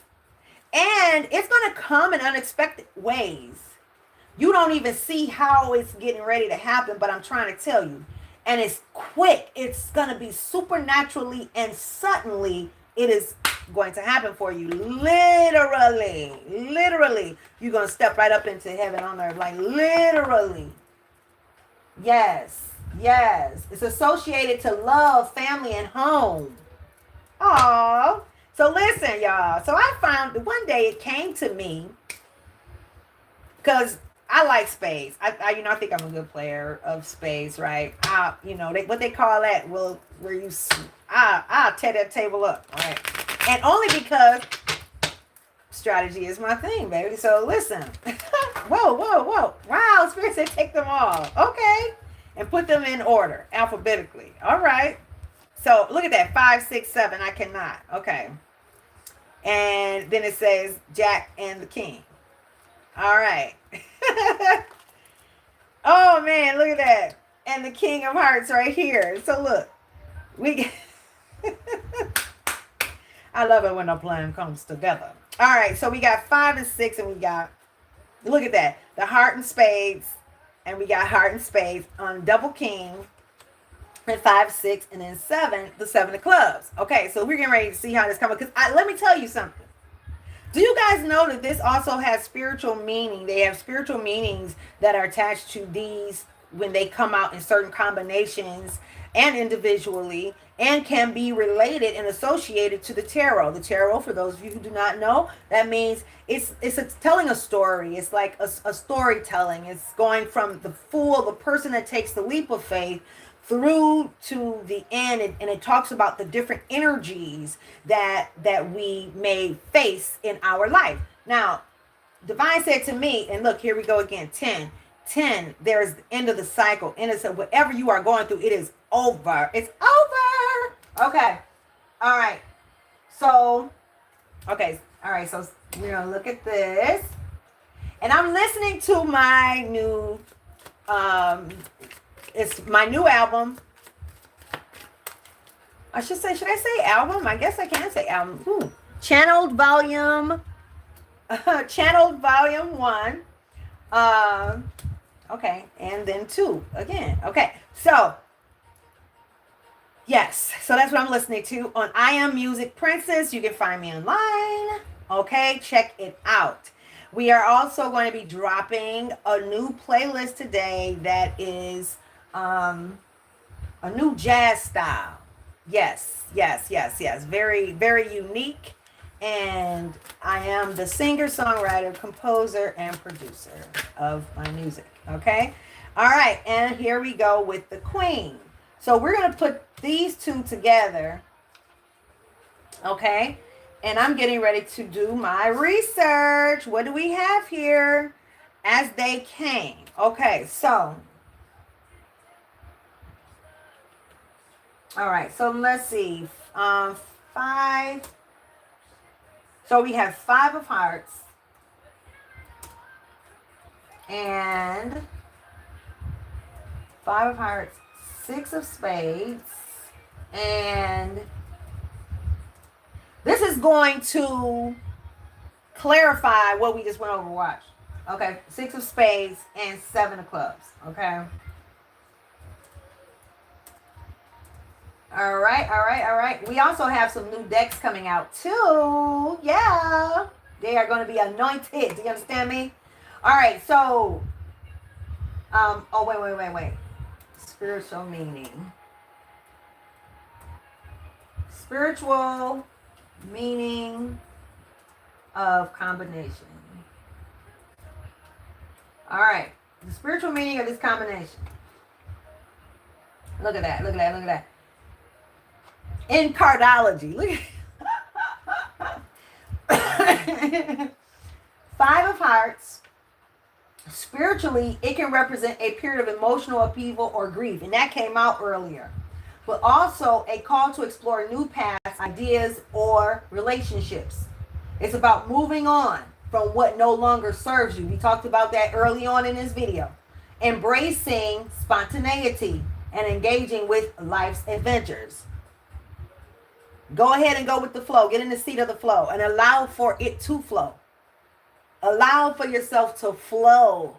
[SPEAKER 1] And it's going to come in unexpected ways. You don't even see how it's getting ready to happen, but I'm trying to tell you. And it's quick. It's going to be supernaturally and suddenly it is going to happen for you. Literally. You're going to step right up into heaven on earth. Like literally. Yes. It's associated to love, family, and home. Aww. So listen, y'all. So I found one day it came to me because I like spades. I think I'm a good player of spades, right? What they call that? Well, I'll tear that table up, all right? And only because strategy is my thing, baby. So listen. Whoa. Wow, Spirit said take them all. Okay. And put them in order, alphabetically. All right. So look at that. 5, 6, 7. I cannot. Okay. And then it says Jack and the King. All right. Oh man, look at that. And the King of Hearts right here. So look, we I love it when a plan comes together. All right, so we got 5 and 6, and we got, look at that, the heart and spades, and we got heart and spades on double king, and 5, 6, and then 7, the 7 of clubs. Okay, so we're getting ready to see how this comes. Because let me tell you something. Do you guys know that this also has spiritual meaning? They have spiritual meanings that are attached to these when they come out in certain combinations and individually, and can be related and associated to the tarot. The tarot, for those of you who do not know, that means it's telling a story. It's like a storytelling. It's going from the fool, the person that takes the leap of faith, through to the end, and it talks about the different energies that we may face in our life. Now, Divine said to me, and look, here we go again, 10. There's the end of the cycle. And it said, whatever you are going through, it is over. It's over. Okay. All right. So, okay. All right. So we're going to look at this. And I'm listening to my new, it's my new album. Should I say album? I guess I can say album. Ooh. Channeled Volume 1. Okay, and then 2 again. Okay, so yes, so that's what I'm listening to on I Am Music Princess. You can find me online. Okay, check it out. We are also going to be dropping a new playlist today that is a new jazz style. Yes. Very, very unique. And I am the singer, songwriter, composer, and producer of my music. Okay. All right. And here we go with the Queen. So we're going to put these two together. Okay. And I'm getting ready to do my research. What do we have here? As they came. Okay. So. All right. So let's see. 5. So we have 5 of hearts and 5 of hearts, 6 of spades, and this is going to clarify what we just went over. Watch. Okay, 6 of spades and 7 of clubs. Okay. All right. We also have some new decks coming out too. Yeah. They are going to be anointed. Do you understand me? All right. So, oh, wait. Spiritual meaning. Spiritual meaning of combination. All right. The spiritual meaning of this combination. Look at that. In cardology, look at 5 of hearts. Spiritually, it can represent a period of emotional upheaval or grief, and that came out earlier. But also a call to explore new paths, ideas, or relationships. It's about moving on from what no longer serves you. We talked about that early on in this video. Embracing spontaneity and engaging with life's adventures. Go ahead and go with the flow. Get in the seat of the flow and allow for it to flow. Allow for yourself to flow.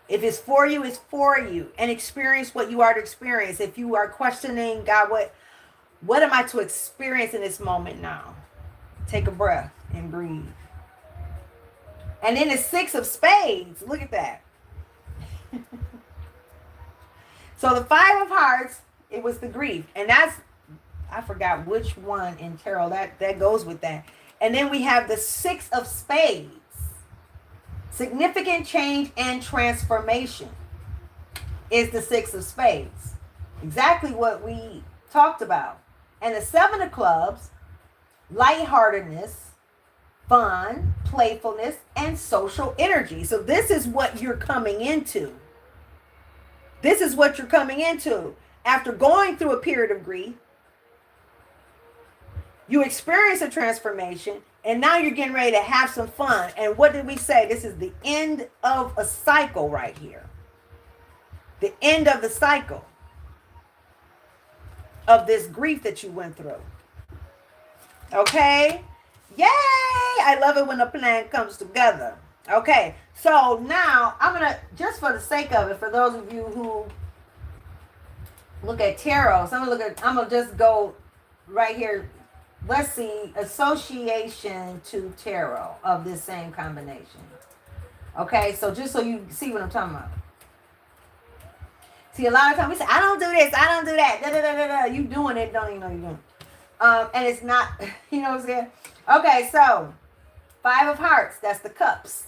[SPEAKER 1] If it's for you, it's for you. And experience what you are to experience. If you are questioning, God, what am I to experience in this moment now? Take a breath and breathe. And then the 6 of spades. Look at that. So the 5 of hearts, it was the grief. And I forgot which one in tarot that goes with that. And then we have the 6 of spades. Significant change and transformation is the 6 of spades. Exactly what we talked about. And the 7 of clubs, lightheartedness, fun, playfulness, and social energy. So this is what you're coming into. This is what you're coming into. After going through a period of grief, you experience a transformation, and now you're getting ready to have some fun. And what did we say? This is the end of a cycle right here. The end of the cycle of this grief that you went through. Okay? Yay! I love it when a plan comes together. Okay, so now I'm going to, just for the sake of it, for those of you who look at tarot, so I'm going to just go right here. Let's see, association to tarot of this same combination. Okay, so just so you see what I'm talking about. See, a lot of times we say, I don't do this, I don't do that. Da, da, da, da, da. You doing it, don't even know you're doing it. And it's not, you know what I'm saying? Okay, so 5 of hearts, that's the cups.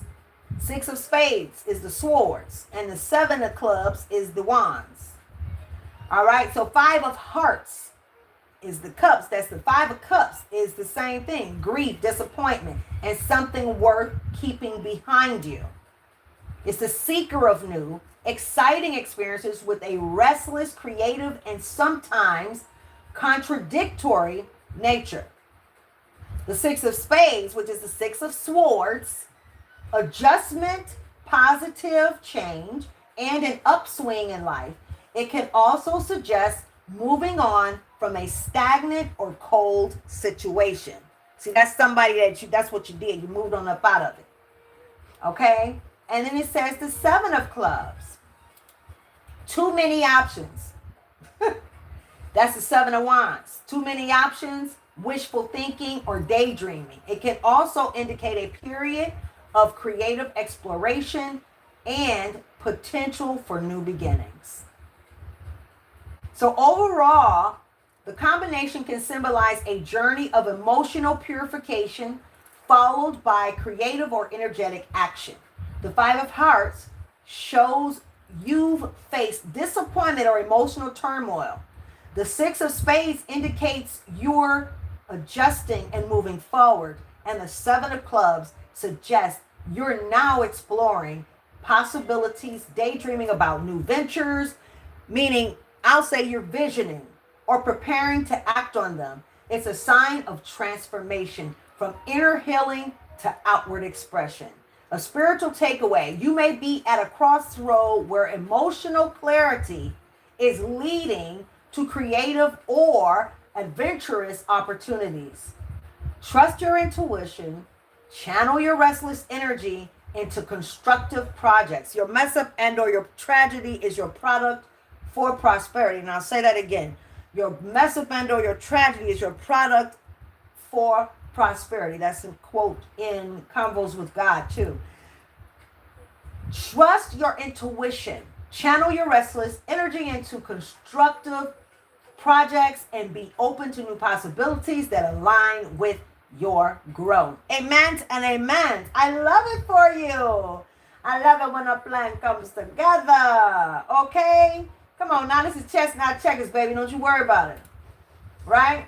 [SPEAKER 1] 6 of spades is the swords. And the 7 of clubs is the wands. All right, so 5 of hearts is the cups. That's the 5 of cups is the same thing. Grief, disappointment, and something worth keeping behind you. It's the seeker of new, exciting experiences with a restless, creative, and sometimes contradictory nature. The 6 of spades, which is the 6 of swords, adjustment, positive change, and an upswing in life. It can also suggest moving on from a stagnant or cold situation. See, that's somebody that's what you did. You moved on up out of it. Okay? And then it says the 7 of clubs. Too many options. That's the 7 of wands. Too many options, wishful thinking, or daydreaming. It can also indicate a period of creative exploration and potential for new beginnings. So overall, the combination can symbolize a journey of emotional purification followed by creative or energetic action. The 5 of hearts shows you've faced disappointment or emotional turmoil. The 6 of spades indicates you're adjusting and moving forward. And the 7 of clubs suggests you're now exploring possibilities, daydreaming about new ventures, meaning I'll say you're visioning or preparing to act on them. It's a sign of transformation from inner healing to outward expression. A spiritual takeaway: you may be at a crossroad where emotional clarity is leading to creative or adventurous opportunities. Trust your intuition, channel your restless energy into constructive projects. Your mess up and or your tragedy is your product for prosperity. And I'll say that again. Your mess up and or your tragedy is your product for prosperity. That's a quote in Convos with God too. Trust your intuition. Channel your restless energy into constructive projects and be open to new possibilities that align with your growth. Amen and amen. I love it for you. I love it when a plan comes together. Okay? Come on now, this is chess, not checkers, baby. Don't you worry about it. Right?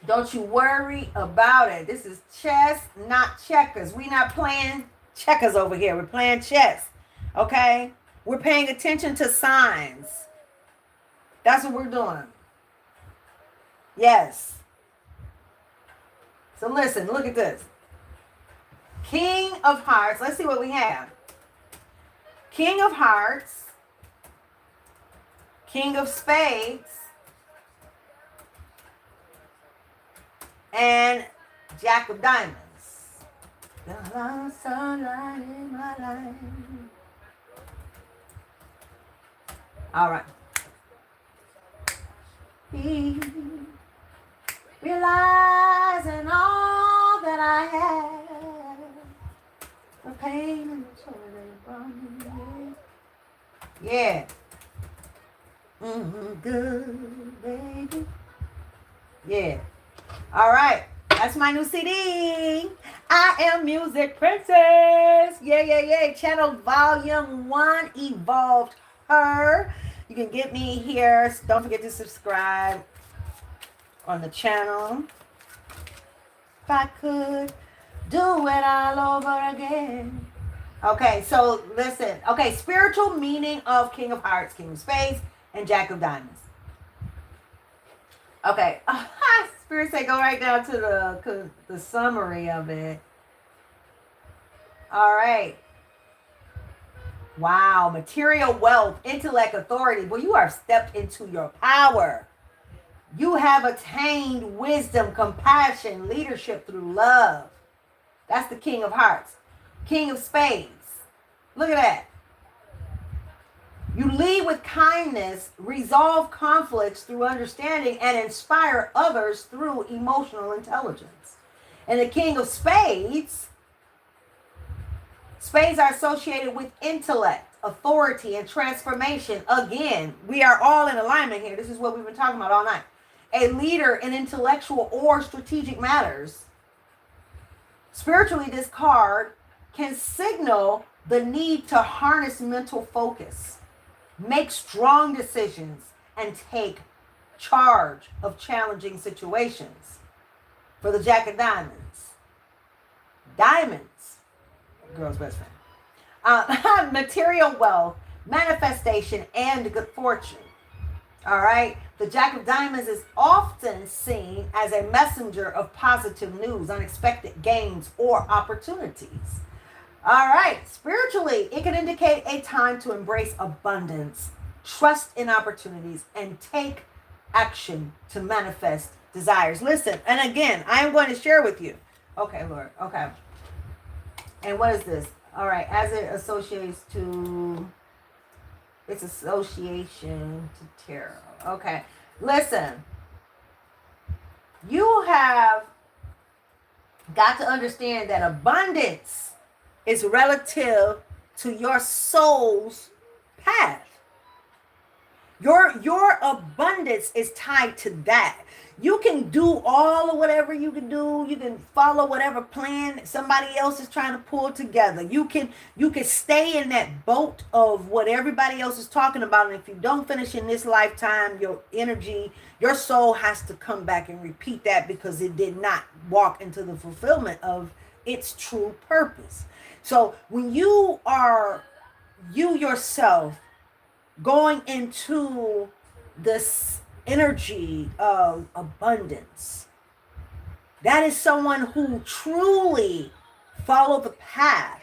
[SPEAKER 1] Don't you worry about it. This is chess, not checkers. We're not playing checkers over here. We're playing chess. Okay? We're paying attention to signs. That's what we're doing. Yes. So listen, look at this. King of Hearts. Let's see what we have. King of Hearts. King of Spades. And Jack of Diamonds. The sunlight in my life. All right. Be realizing all that I have, the pain and the joy that brought me. Yeah. Good, baby. Yeah. All right. That's my new CD. I Am Music Princess. Yeah. Channel Volume 1, Evolved Her. You can get me here. Don't forget to subscribe on the channel. If I could do it all over again. Okay, so listen. Okay, spiritual meaning of King of Hearts, King of Spades, and Jack of Diamonds. Okay. Spirit say go right down to the summary of it. All right. Wow. Material wealth, intellect, authority. Well, you have stepped into your power. You have attained wisdom, compassion, leadership through love. That's the King of Hearts. King of Spades. Look at that. You lead with kindness, resolve conflicts through understanding, and inspire others through emotional intelligence. And the King of Spades, spades are associated with intellect, authority, and transformation. Again, we are all in alignment here. This is what we've been talking about all night. A leader in intellectual or strategic matters. Spiritually, this card can signal the need to harness mental focus, make strong decisions, and take charge of challenging situations. For the Jack of Diamonds, diamonds, girl's best friend, material wealth, manifestation, and good fortune. All right. The Jack of Diamonds is often seen as a messenger of positive news, unexpected gains, or opportunities. All right. Spiritually, it can indicate a time to embrace abundance, trust in opportunities, and take action to manifest desires. Listen, and again, I am going to share with you. Okay, Lord. Okay. And what is this? All right. As it associates to its association to tarot. Okay. Listen. You have got to understand that abundance is relative to your soul's path. Your abundance is tied to that. You can do all of whatever you can do. You can follow whatever plan somebody else is trying to pull together. You can stay in that boat of what everybody else is talking about. And if you don't finish in this lifetime, your energy, your soul has to come back and repeat that because it did not walk into the fulfillment of its true purpose. So when you are you yourself going into this energy of abundance, that is someone who truly followed the path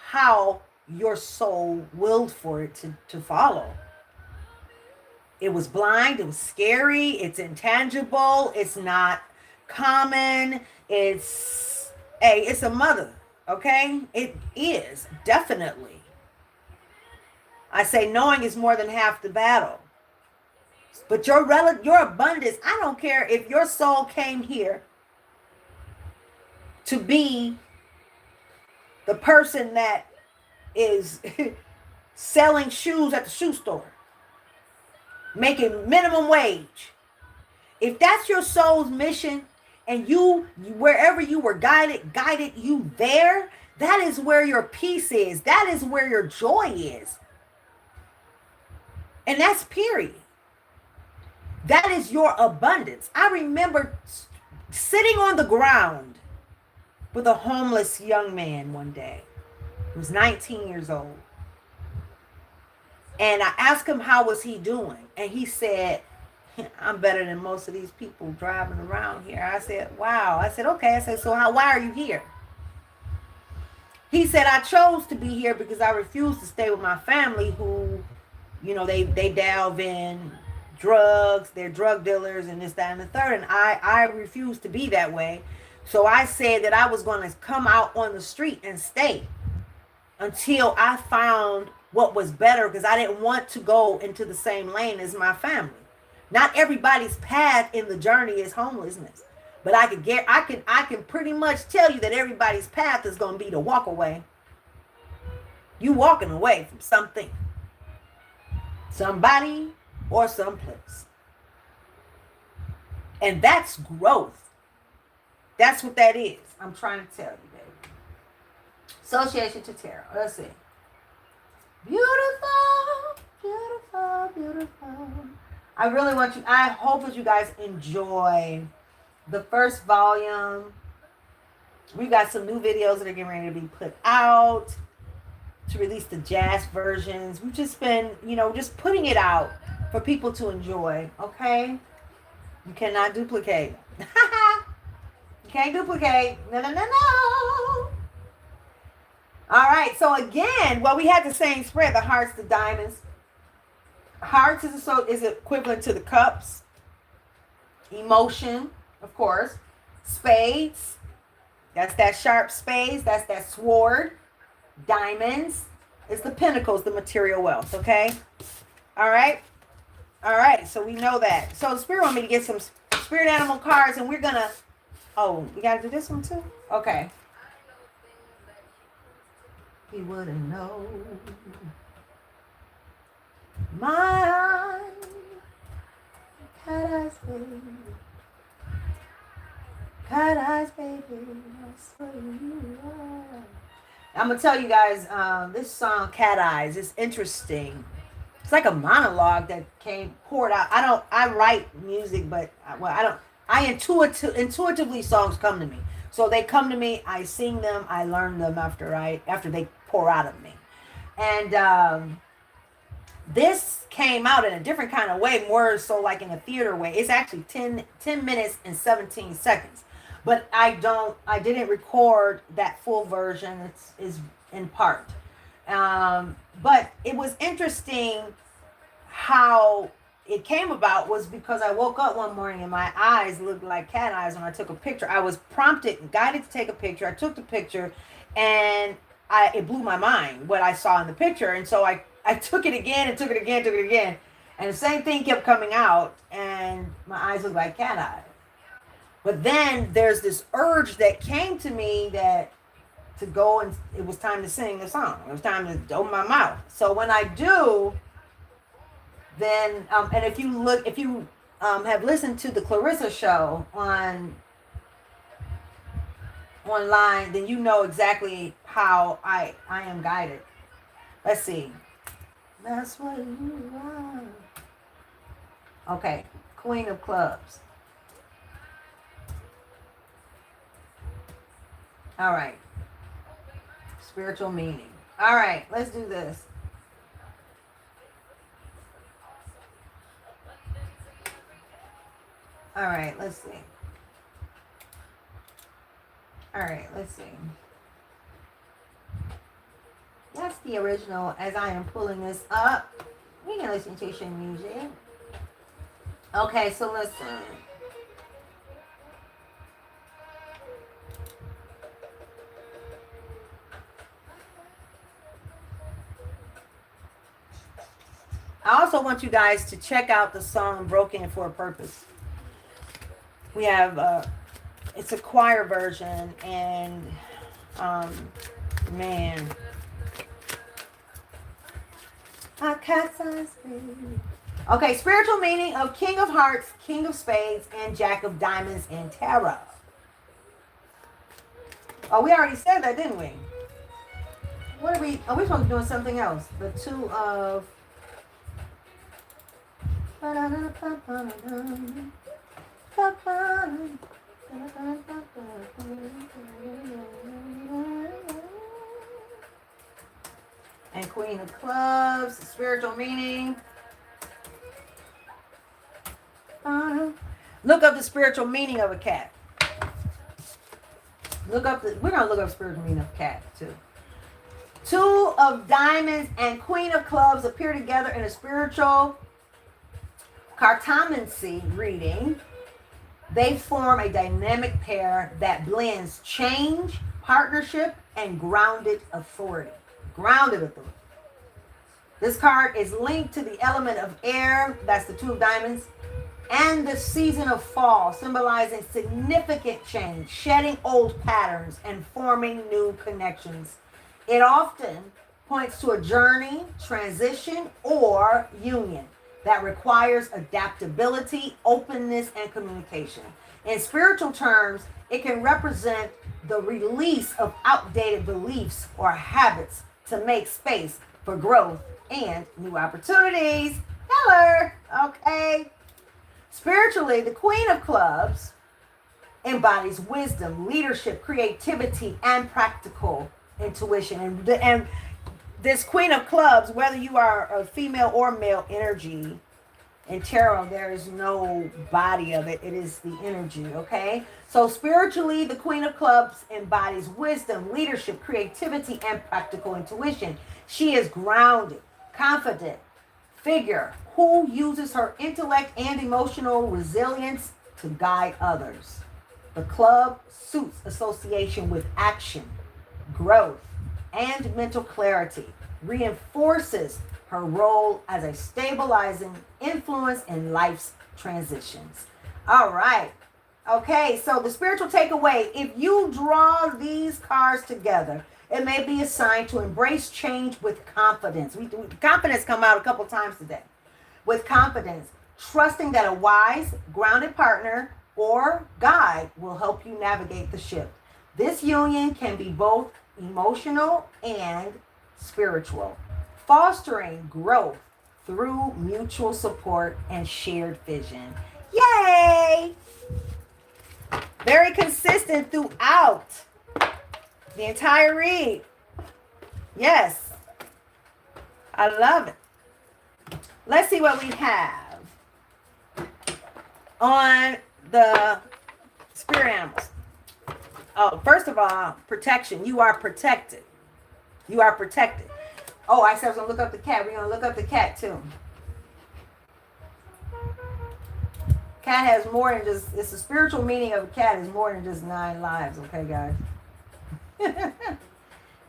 [SPEAKER 1] how your soul willed for it to follow. It was blind, it was scary, it's intangible, it's not common, it's a mother, okay? It is, definitely. I say knowing is more than half the battle. But your abundance, I don't care if your soul came here to be the person that is selling shoes at the shoe store, making minimum wage. If that's your soul's mission and you, wherever you were guided you there, that is where your peace is. That is where your joy is. And that's period. That is your abundance. I remember sitting on the ground with a homeless young man one day. He was 19 years old. And I asked him how was he doing. And he said, I'm better than most of these people driving around here. I said, wow. I said, okay. I said, so why are you here? He said, I chose to be here because I refused to stay with my family who, they delve in drugs, they're drug dealers and this, that, and the third. And I refused to be that way. So I said that I was going to come out on the street and stay until I found what was better, because I didn't want to go into the same lane as my family. Not everybody's path in the journey is homelessness, but I can pretty much tell you that everybody's path is going to be to walk away. You walking away from something, somebody, or someplace. And that's growth. That's what that is. I'm trying to tell you, baby. Association to tarot. Let's see. Beautiful, beautiful, beautiful. I hope that you guys enjoy the first volume. We got some new videos that are getting ready to be put out to release the jazz versions. We've just been, just putting it out for people to enjoy, okay? You cannot duplicate. You can't duplicate. No, no, no, no. All right, so again, well, we had the same spread, the hearts, the diamonds. Hearts is equivalent to the cups. Emotion, of course. Spades, that's that sharp spades, that's that sword. Diamonds is the pinnacles, the material wealth, okay? All right? All right, so we know that. So the Spirit want me to get some spirit animal cards, and we're going to, oh, we got to do this one too? Okay. He wouldn't know. My eyes, cat eyes, baby. Cat eyes, baby. That's what you are. I'm gonna tell you guys, this song, Cat Eyes, is interesting. It's like a monologue that poured out. I write music, but intuitively songs come to me. So they come to me, I sing them, I learn them after they pour out of me. And this came out in a different kind of way, more so like in a theater way. It's actually 10 minutes and 17 seconds. But I didn't record that full version. It's in part. But it was interesting how it came about was because I woke up one morning and my eyes looked like cat eyes when I took a picture. I was guided to take a picture. I took the picture and it blew my mind what I saw in the picture. And so I took it again and took it again. And the same thing kept coming out and my eyes looked like cat eyes. But then there's this urge that came to me to go, and it was time to sing the song. It was time to open my mouth. So when I do, then, and if you have listened to the Clarissa show online, then you know exactly how I am guided. Let's see. That's what you want. Okay, Queen of Clubs. All right. Spiritual meaning. All right, let's do this. All right, let's see. All right, let's see. That's the original as I am pulling this up. We can listen to some music. Okay, so listen. I also want you guys to check out the song Broken for a Purpose. We have, it's a choir version, and, man. Okay, spiritual meaning of King of Hearts, King of Spades, and Jack of Diamonds in Tarot. Oh, we already said that, didn't we? What are we supposed to be doing something else? The two of... and Queen of Clubs, spiritual meaning. Look up the spiritual meaning of a cat. We're gonna look up spiritual meaning of cat too. Two of Diamonds and Queen of Clubs appear together in a spiritual cartomancy reading. They form a dynamic pair that blends change, partnership, and grounded authority. Grounded authority. This card is linked to the element of air, that's the Two of Diamonds, and the season of fall, symbolizing significant change, shedding old patterns, and forming new connections. It often points to a journey, transition, or union that requires adaptability, openness, and communication. In spiritual terms, it can represent the release of outdated beliefs or habits to make space for growth and new opportunities. Hello, okay. Spiritually, the Queen of Clubs embodies wisdom, leadership, creativity, and practical intuition. And this Queen of Clubs, whether you are a female or male energy, In tarot, there is no body of it. It is the energy, okay? So spiritually, the Queen of Clubs embodies wisdom, leadership, creativity, and practical intuition. She is grounded, confident figure who uses her intellect and emotional resilience to guide others. The club suits association with action, growth, and mental clarity, reinforces her role as a stabilizing influence in life's transitions. All right. Okay, so the spiritual takeaway, if you draw these cards together, it may be a sign to embrace change with confidence. Confidence come out a couple times today. With confidence, trusting that a wise, grounded partner or guide will help you navigate the shift. This union can be both emotional and spiritual, fostering growth through mutual support and shared vision. Yay! Very consistent throughout the entire read. Yes. I love it. Let's see what we have on the spirit animals. Oh, first of all, protection. You are protected. You are protected. Oh, I said I was going to look up the cat. We're going to look up the cat too. Cat has more than just, it's the spiritual meaning of a cat is more than just 9 lives. Okay, guys.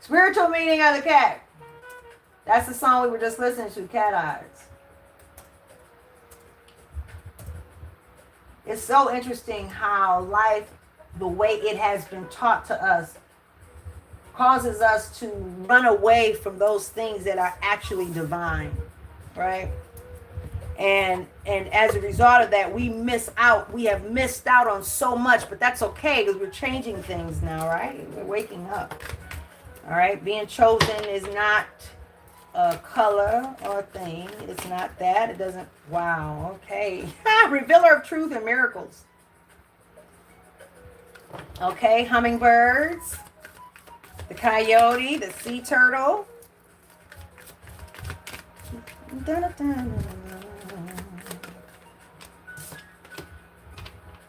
[SPEAKER 1] Spiritual meaning of the cat. That's the song we were just listening to, Cat Eyes. It's so interesting how life, the way it has been taught to us, causes us to run away from those things that are actually divine, right? And as a result of that, we have missed out on so much, but that's okay because we're changing things now, right? We're waking up. All right, being chosen is not a color or a thing. It's not that. It doesn't, wow, okay. Revealer of truth and miracles. Okay, hummingbirds, the coyote, the sea turtle.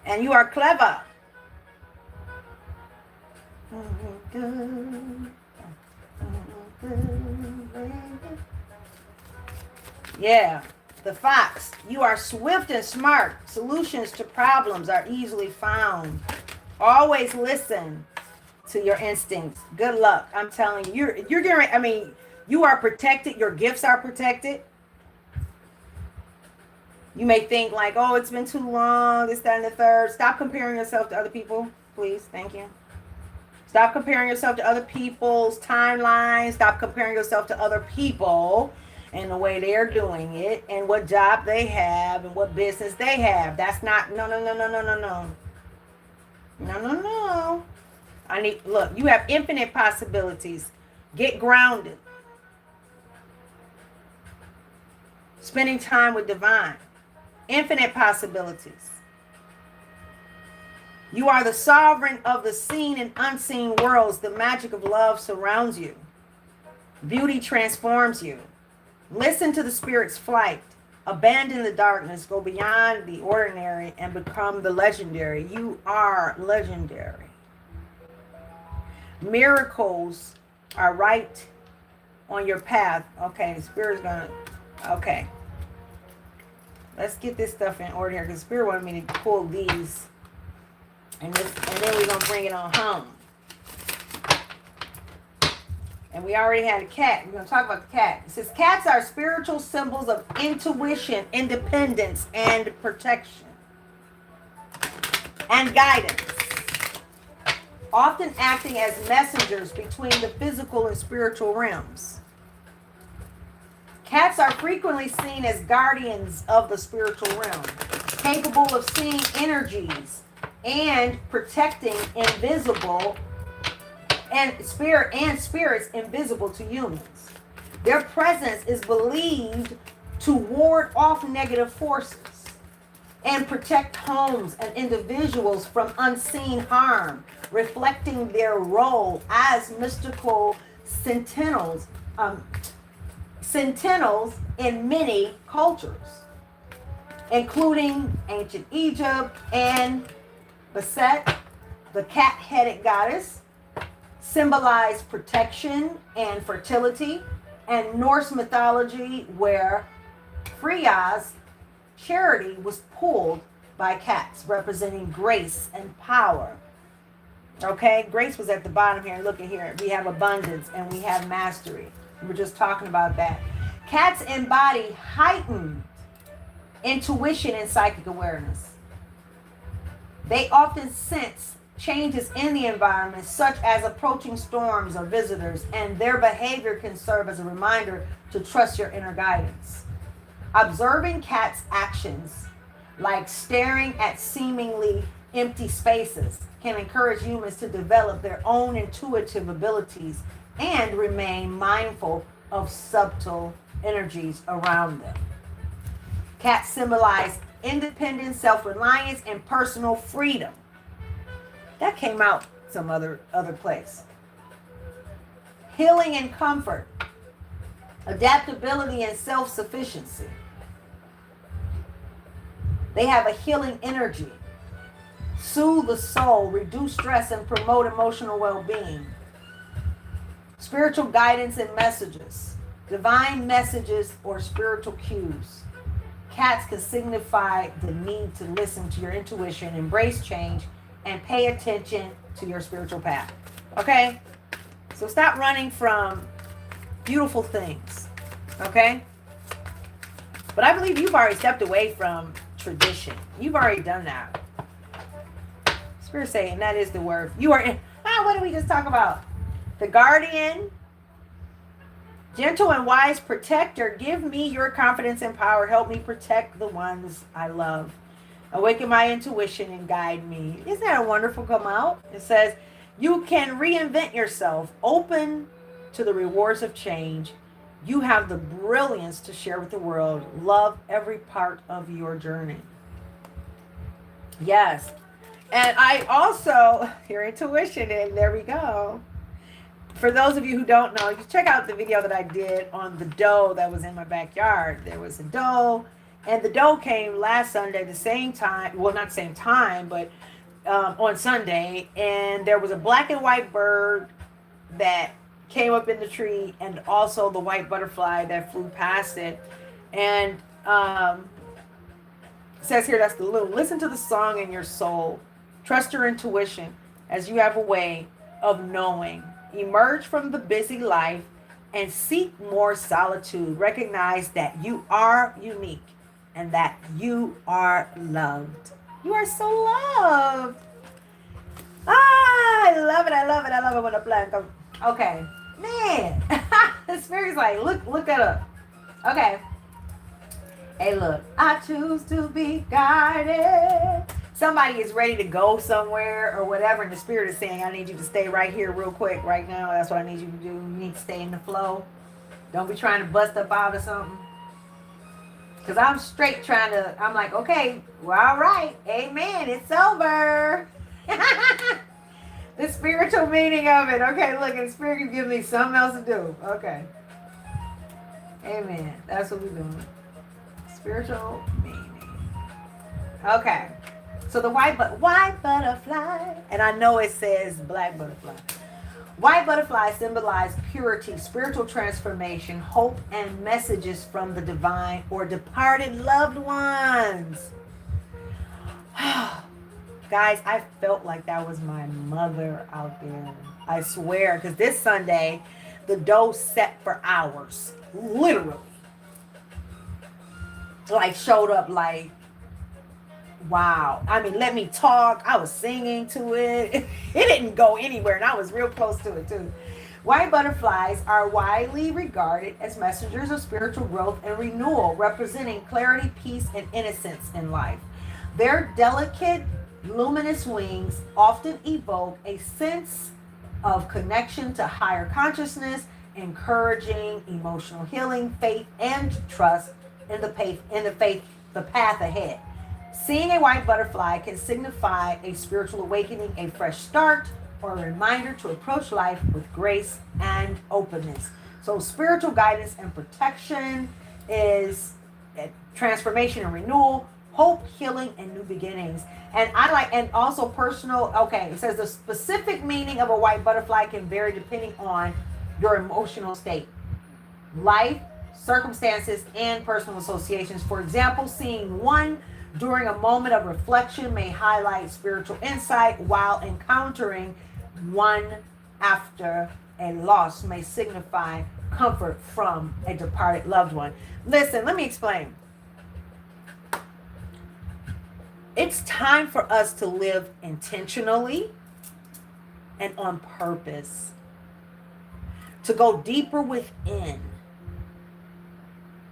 [SPEAKER 1] And you are clever. Yeah, the fox. You are swift and smart. Solutions to problems are easily found. Always listen to your instincts. Good luck. I'm telling you, you're getting, I mean, you are protected. Your gifts are protected. You may think like, oh, it's been too long, this, that, and the third. Stop comparing yourself to other people, please. Thank you. Stop comparing yourself to other people's timelines. Stop comparing yourself to other people and the way they're doing it and what job they have and what business they have. That's not, no. Look, you have infinite possibilities. Get grounded. Spending time with divine. Infinite possibilities. You are the sovereign of the seen and unseen worlds. The magic of love surrounds you. Beauty transforms you. Listen to the spirit's flight. Abandon the darkness. Go beyond the ordinary and become the legendary. You are legendary. Miracles are right on your path. Okay, the spirit's gonna, okay. Let's get this stuff in order here because Spirit wanted me to pull these. And then we're going to bring it on home. And we already had a cat. We're going to talk about the cat. It says cats are spiritual symbols of intuition, independence, and protection. And guidance. Often acting as messengers between the physical and spiritual realms. Cats are frequently seen as guardians of the spiritual realm, capable of seeing energies and protecting invisible and spirits invisible to humans. Their presence is believed to ward off negative forces and protect homes and individuals from unseen harm, reflecting their role as mystical sentinels in many cultures. including ancient Egypt and Bastet, the cat-headed goddess, symbolized protection and fertility, and Norse mythology, where Freya's charity was pulled by cats, representing grace and power. Okay, grace was at the bottom here. Look at here. We have abundance and we have mastery. We're just talking about that. Cats embody heightened intuition and psychic awareness. They often sense changes in the environment, such as approaching storms or visitors, and their behavior can serve as a reminder to trust your inner guidance. Observing cats' actions, like staring at seemingly empty spaces, can encourage humans to develop their own intuitive abilities and remain mindful of subtle energies around them. Cats symbolize independence, self-reliance, and personal freedom. That came out some other place. Healing and comfort, adaptability and self-sufficiency. They have a healing energy, soothe the soul, reduce stress, and promote emotional well-being. Spiritual guidance and messages, divine messages or spiritual cues. Cats can signify the need to listen to your intuition, embrace change, and pay attention to your spiritual path. Okay? So stop running from beautiful things. Okay? But I believe you've already stepped away from tradition. You've already done that. Spirit saying that is the word. You are in. What did we just talk about? The guardian, gentle and wise protector, give me your confidence and power. Help me protect the ones I love. Awaken my intuition and guide me. Isn't that a wonderful come out? It says, you can reinvent yourself. Open to the rewards of change. You have the brilliance to share with the world. Love every part of your journey. Yes. And I also, your intuition, and there we go. For those of you who don't know, you check out the video that I did on the doe that was in my backyard. There was a doe, and the doe came last Sunday the same time. Well, not same time, but on Sunday. And there was a black and white bird that came up in the tree, and also the white butterfly that flew past it. And it says here, that's the loon. Listen to the song in your soul. Trust your intuition as you have a way of knowing. Emerge from the busy life and seek more solitude. Recognize that you are unique and that you are loved. You are so loved. I love it. I love it. I love it when a plant comes. Okay. Man. The spirit's like, look that up. Okay. Hey, look. I choose to be guided. Somebody is ready to go somewhere or whatever, and the spirit is saying, I need you to stay right here real quick right now. That's what I need you to do. You need to stay in the flow. Don't be trying to bust up out of something. Because I'm straight trying to, I'm like, okay, well, all right. Amen. It's over. The spiritual meaning of it. Okay, look, and the spirit can give me something else to do. Okay. Amen. That's what we're doing. Spiritual meaning. Okay. So the white butterfly, and I know it says black butterfly. White butterfly symbolize purity, spiritual transformation, hope, and messages from the divine or departed loved ones. Guys, I felt like that was my mother out there. I swear, because this Sunday, the doe sat for hours, literally. Like, showed up like, wow. I mean, let me talk. I was singing to it. It didn't go anywhere, and I was real close to it, too. White butterflies are widely regarded as messengers of spiritual growth and renewal, representing clarity, peace, and innocence in life. Their delicate, luminous wings often evoke a sense of connection to higher consciousness, encouraging emotional healing, faith, and trust in the path ahead. Seeing a white butterfly can signify a spiritual awakening, a fresh start, or a reminder to approach life with grace and openness. So spiritual guidance and protection is transformation and renewal, hope, healing, and new beginnings. And and also personal. Okay, it says the specific meaning of a white butterfly can vary depending on your emotional state, life, circumstances, and personal associations. For example, seeing one during a moment of reflection may highlight spiritual insight, while encountering one after a loss may signify comfort from a departed loved one. Listen, let me explain. It's time for us to live intentionally and on purpose, to go deeper within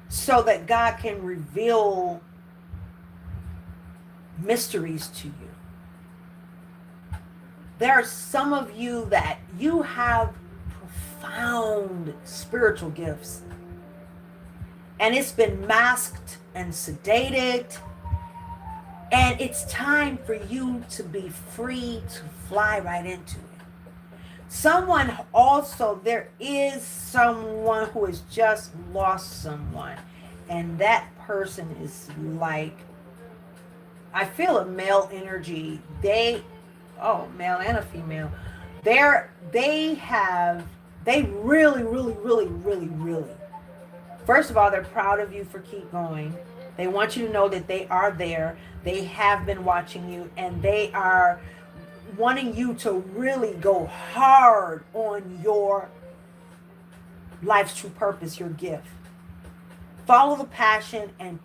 [SPEAKER 1] so that God can reveal mysteries to you. There are some of you that you have profound spiritual gifts, and it's been masked and sedated, and it's time for you to be free to fly right into it. Someone also, there is someone who has just lost someone, and that person is like, I feel a male energy. Male and a female. They really, first of all, they're proud of you for keep going. They want you to know that they are there. They have been watching you, and they are wanting you to really go hard on your life's true purpose, your gift. Follow the passion and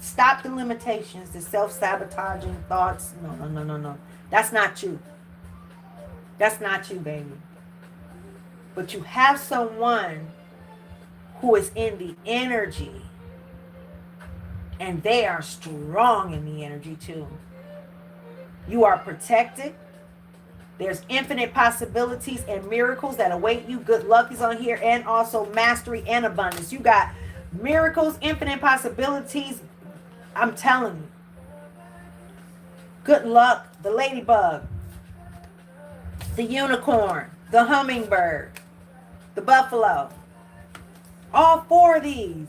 [SPEAKER 1] stop the limitations, the self-sabotaging thoughts. No. That's not you. That's not you, baby. But you have someone who is in the energy, and they are strong in the energy too. You are protected. There's infinite possibilities and miracles that await you. Good luck is on here, and also mastery and abundance. You got miracles, infinite possibilities. I'm telling you. Good luck, the ladybug, the unicorn, the hummingbird, the buffalo. All four of these.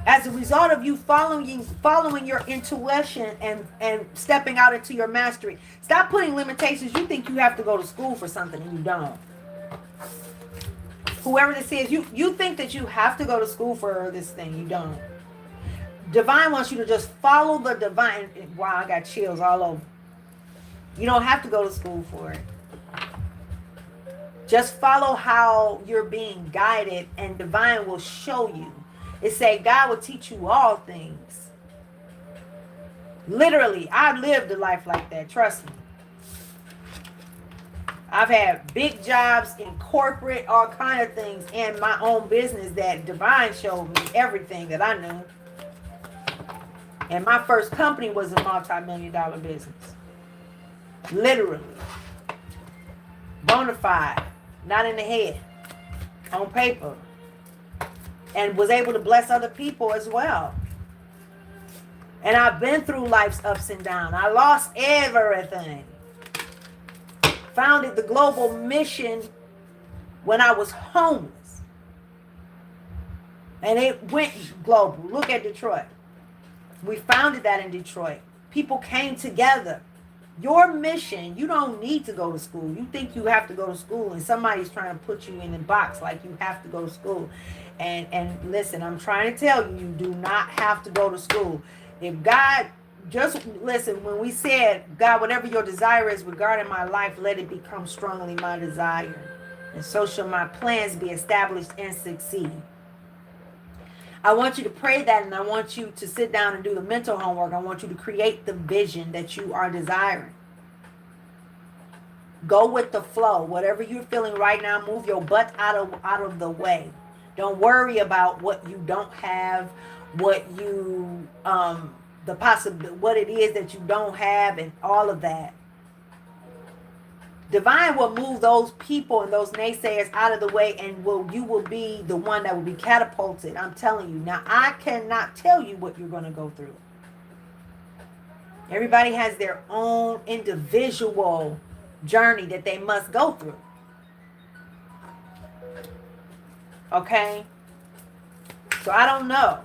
[SPEAKER 1] As a result of you following your intuition and stepping out into your mastery. Stop putting limitations. You think you have to go to school for something and you don't. Whoever this is, you think that you have to go to school for this thing. You don't. Divine wants you to just follow the divine. Wow, I got chills all over. You don't have to go to school for it. Just follow how you're being guided, and divine will show you. It say God will teach you all things. Literally, I lived a life like that. Trust me. I've had big jobs in corporate, all kind of things, and my own business that divine showed me everything that I knew. And my first company was a multi-million-dollar business. Literally. Bona fide. Not in the head. On paper. And was able to bless other people as well. And I've been through life's ups and downs. I lost everything. Founded the global mission when I was homeless. And it went global. Look at Detroit. We founded that in Detroit. People came together. Your mission, you don't need to go to school. You think you have to go to school, and somebody's trying to put you in a box like you have to go to school. And listen, I'm trying to tell you, you do not have to go to school. If God, just listen, when we said, God, whatever your desire is regarding my life, let it become strongly my desire. And so shall my plans be established and succeed. I want you to pray that, and I want you to sit down and do the mental homework. I want you to create the vision that you are desiring. Go with the flow. Whatever you're feeling right now, move your butt out of the way. Don't worry about what you don't have, what you what it is that you don't have, and all of that. Divine will move those people and those naysayers out of the way, and you will be the one that will be catapulted. I'm telling you. Now, I cannot tell you what you're going to go through. Everybody has their own individual journey that they must go through. Okay? So I don't know,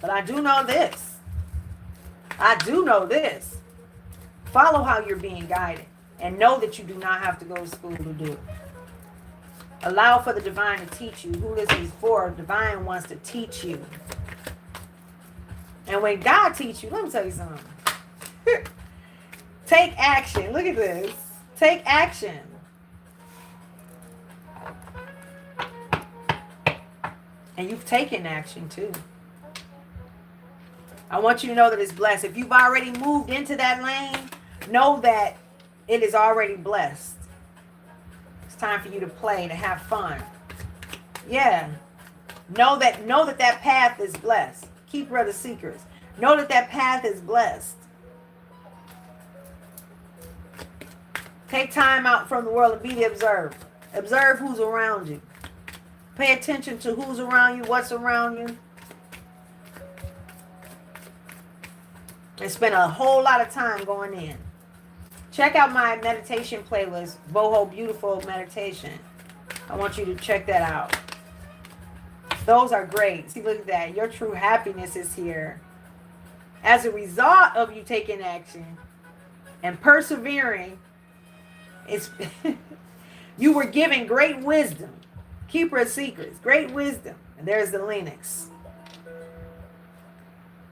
[SPEAKER 1] but I do know this. I do know this. Follow how you're being guided and know that you do not have to go to school to do it. Allow for the divine to teach you. Who this is for? Divine wants to teach you. And when God teach you, let me tell you something. Take action. Look at this. Take action. And you've taken action too. I want you to know that it's blessed. If you've already moved into that lane, know that it is already blessed. It's time for you to play, to have fun. Yeah. Know that path is blessed. Keeper of the secrets. Know that path is blessed. Take time out from the world and be the observer. Observe who's around you. Pay attention to who's around you, what's around you. And spend a whole lot of time going in. Check out my meditation playlist, Boho Beautiful Meditation. I want you to check that out. Those are great. See, look at that. Your true happiness is here. As a result of you taking action and persevering, it's you were given great wisdom. Keeper of secrets, great wisdom. And there's the Linux.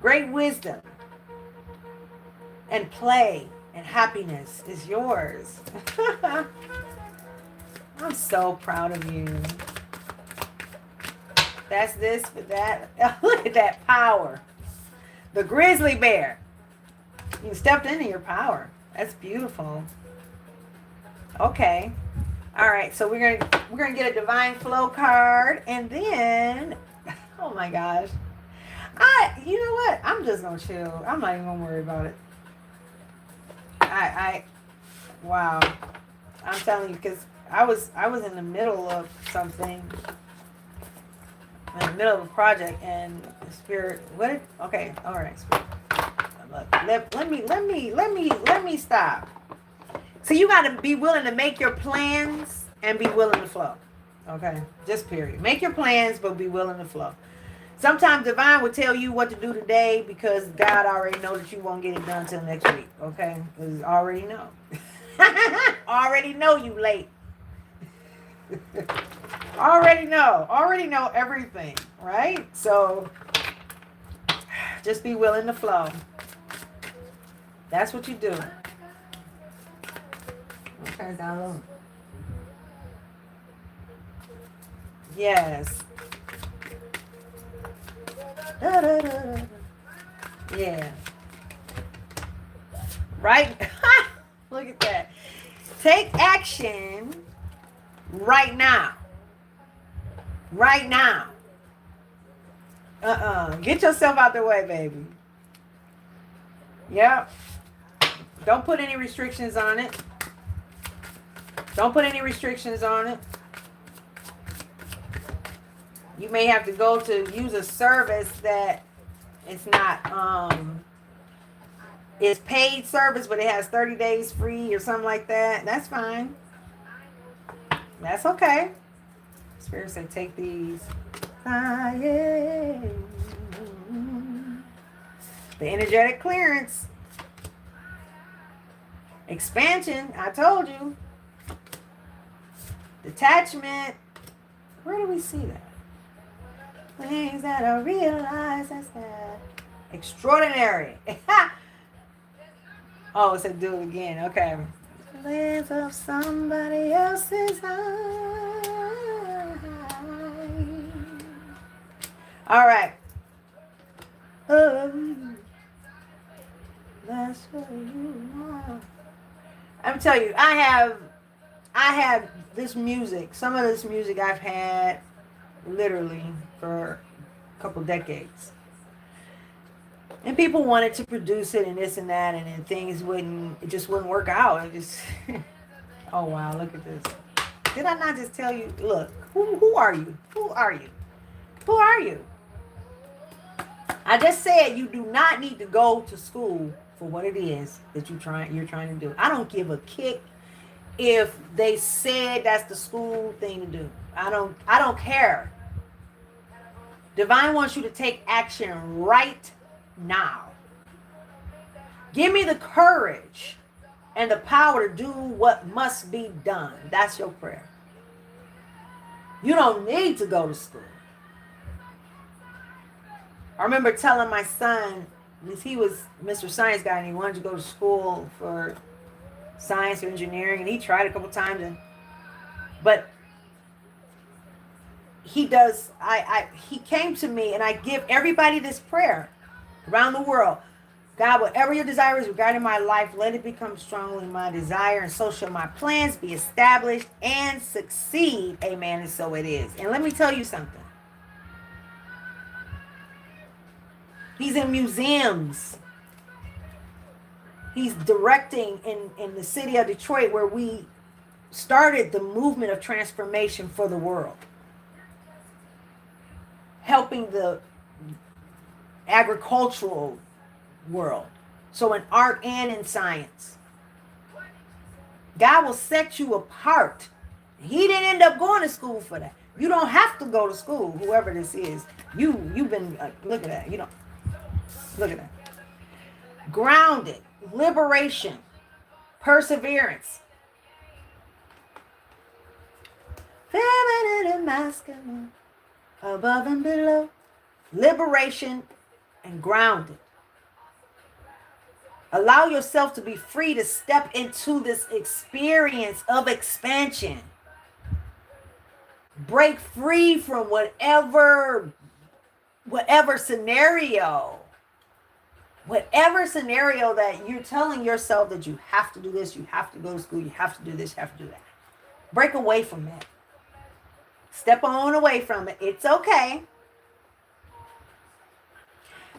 [SPEAKER 1] Great wisdom and play and happiness is yours. I'm so proud of you. That's this for that. Look at that power. The grizzly bear. You stepped into your power. That's beautiful. Okay. All right, so we're gonna get a divine flow card, and then, oh my gosh, you know what? I'm just gonna chill. I'm not even gonna worry about it. Wow, I'm telling you, because I was in the middle of something, in the middle of a project, and the spirit. Okay, all right, spirit. Look, let me stop. So you got to be willing to make your plans and be willing to flow. Okay? Just period. Make your plans, but be willing to flow. Sometimes divine will tell you what to do today because God already knows that you won't get it done till next week. Okay? Because already know. Already know you late. Already know everything. Right? So just be willing to flow. That's what you do. Okay, down low. Yes. Da, da, da, da. Yeah. Right? Look at that. Take action right now. Right now. Get yourself out the way, baby. Yep. Don't put any restrictions on it. Don't put any restrictions on it. You may have to go to use a service that it's not, it's paid service, but it has 30 days free or something like that. That's fine. That's okay. Spirit said, take these. The energetic clearance. Expansion, I told you. Detachment. Where do we see that? Things that I realize that's that. Extraordinary. Oh, it said do it again. Okay. Live of somebody else's eye. All right. That's what you want. I'm telling you, I have this music. Some of this music I've had literally for a couple decades. And people wanted to produce it and this and that, and then it just wouldn't work out. It just, oh wow, look at this. Did I not just tell you, look, who are you? Who are you? Who are you? I just said you do not need to go to school for what it is that you're trying to do. I don't give a kick if they said that's the school thing to do. I don't care. Divine wants you to take action right now. Give me the courage and the power to do what must be done. That's your prayer. You don't need to go to school. I remember telling my son, because he was Mr. Science Guy and he wanted to go to school for science or engineering, and he tried a couple times, but he does. He came to me, and I give everybody this prayer around the world. God, whatever your desire is regarding my life, let it become strongly my desire, and so shall my plans be established and succeed. Amen. And so it is. And let me tell you something. He's in museums. He's directing in the city of Detroit, where we started the movement of transformation for the world, helping the agricultural world. So in art and in science. God will set you apart. He didn't end up going to school for that. You don't have to go to school, whoever this is. You've been, look at that. You know, look at that. Grounded, liberation, perseverance. Feminine and masculine, above and below. Liberation and grounded. Allow yourself to be free to step into this experience of expansion. Break free from whatever scenario that you're telling yourself that you have to do this, you have to go to school, you have to do this, you have to do that. Break away from that. Step on away from it. It's okay.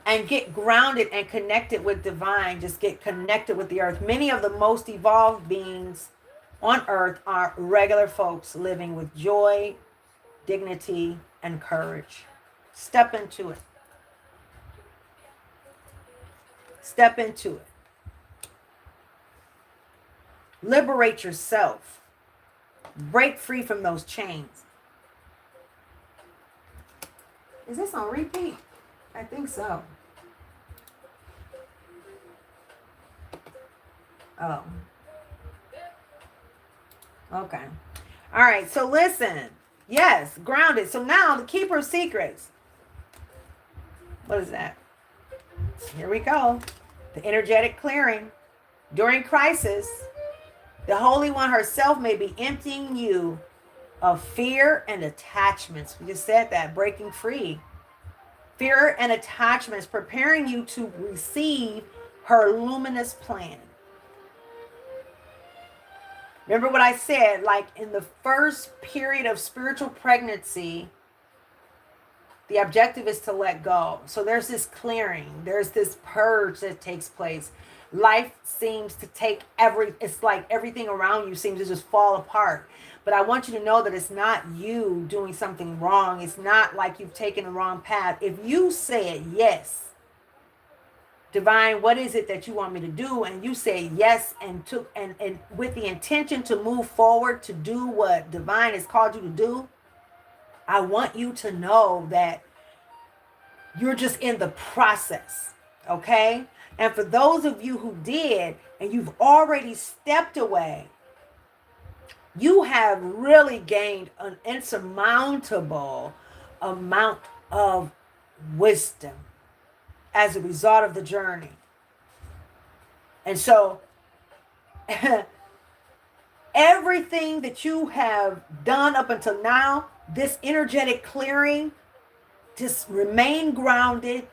[SPEAKER 1] And get grounded and connected with divine. Just get connected with the earth. Many of the most evolved beings on earth are regular folks living with joy, dignity, and courage. Step into it. Step into it. Liberate yourself. Break free from those chains. Is this on repeat? I think so. Oh. Okay. All right. So listen. Yes, grounded. So now the keeper of secrets. What is that? Here we go. The energetic clearing. During crisis, the Holy One herself may be emptying you of fear and attachments. We just said that. Breaking free. Fear and attachments, preparing you to receive her luminous plan. Remember what I said, like in the first period of spiritual pregnancy, the objective is to let go. So there's this clearing, there's this purge that takes place. Life seems to take it's like everything around you seems to just fall apart. But I want you to know that it's not you doing something wrong. It's not like you've taken the wrong path. If you said yes, divine, what is it that you want me to do? And you say yes and with the intention to move forward to do what divine has called you to do. I want you to know that you're just in the process, okay? And for those of you who did, and you've already stepped away, you have really gained an insurmountable amount of wisdom as a result of the journey. And so everything that you have done up until now, this energetic clearing, just remain grounded,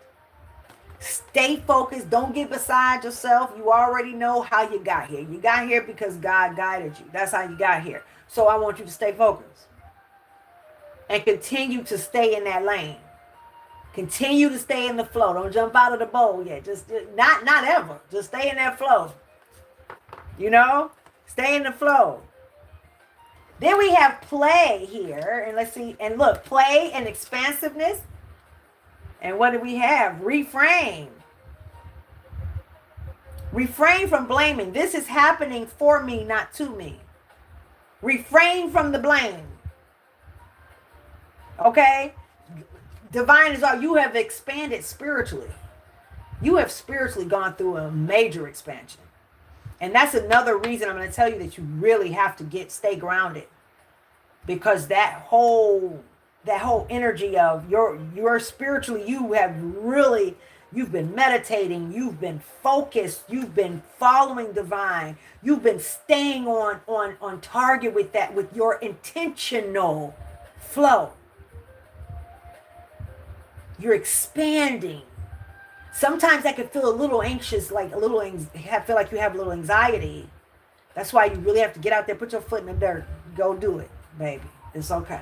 [SPEAKER 1] stay focused, don't get beside yourself. You already know how you got here. You got here because God guided you. That's how you got here. So I want you to stay focused and continue to stay in that lane. Continue to stay in the flow. Don't jump out of the bowl yet. Just not ever. Just stay in that flow. You know? Stay in the flow. Then we have play here. And let's see. And look, play and expansiveness. And what do we have? Refrain. Refrain from blaming. This is happening for me, not to me. Refrain from the blame. Okay? Divine is all. You have expanded spiritually. You have spiritually gone through a major expansion. And that's another reason I'm going to tell you that you really have to stay grounded. Because that whole energy of you're spiritually, you've been meditating, you've been focused, you've been following divine, you've been staying on target with that, with your intentional flow. You're expanding. Sometimes that can feel a little anxious, feel like you have a little anxiety. That's why you really have to get out there, put your foot in the dirt, go do it, baby. It's okay.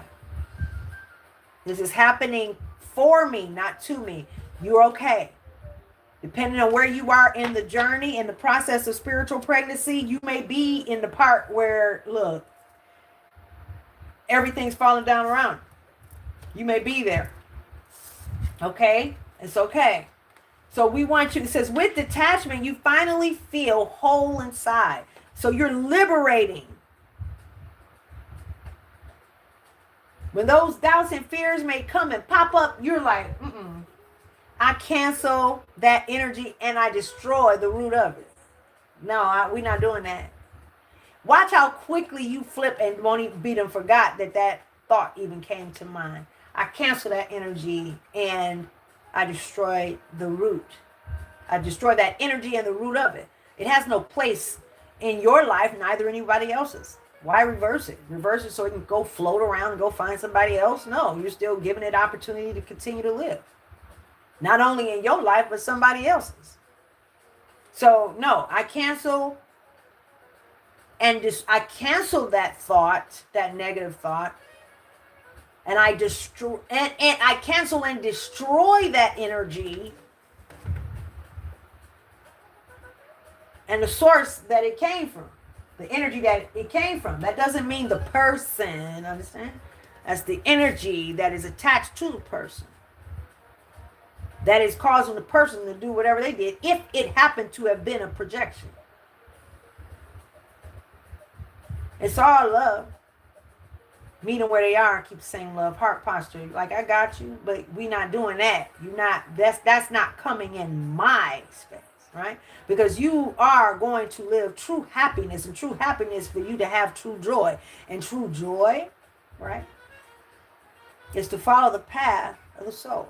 [SPEAKER 1] This is happening for me, not to me. You're okay. Depending on where you are in the journey, in the process of spiritual pregnancy, you may be in the part where, look, everything's falling down around you. You may be there. Okay? It's okay. So we want you, it says, with detachment, you finally feel whole inside. So you're liberating. When those doubts and fears may come and pop up, you're like, I cancel that energy and I destroy the root of it. No, we're not doing that. Watch how quickly you flip and won't even be forgot that thought even came to mind. I cancel that energy and I destroy the root. I destroy that energy and the root of it. It has no place in your life, neither anybody else's. Why reverse it? Reverse it so it can go float around and go find somebody else? No, you're still giving it opportunity to continue to live. Not only in your life, but somebody else's. So, no, I cancel that thought, that negative thought, and I destroy and I cancel and destroy that energy and the source that it came from. The energy that it came from. That doesn't mean the person, understand? That's the energy that is attached to the person. That is causing the person to do whatever they did, if it happened to have been a projection. It's all love. Meet them where they are and keep the same love, heart posture. Like, I got you, but we not doing that. That's not coming in my space. Right? Because you are going to live true happiness, and true happiness for you to have true joy. And true joy, right, is to follow the path of the soul.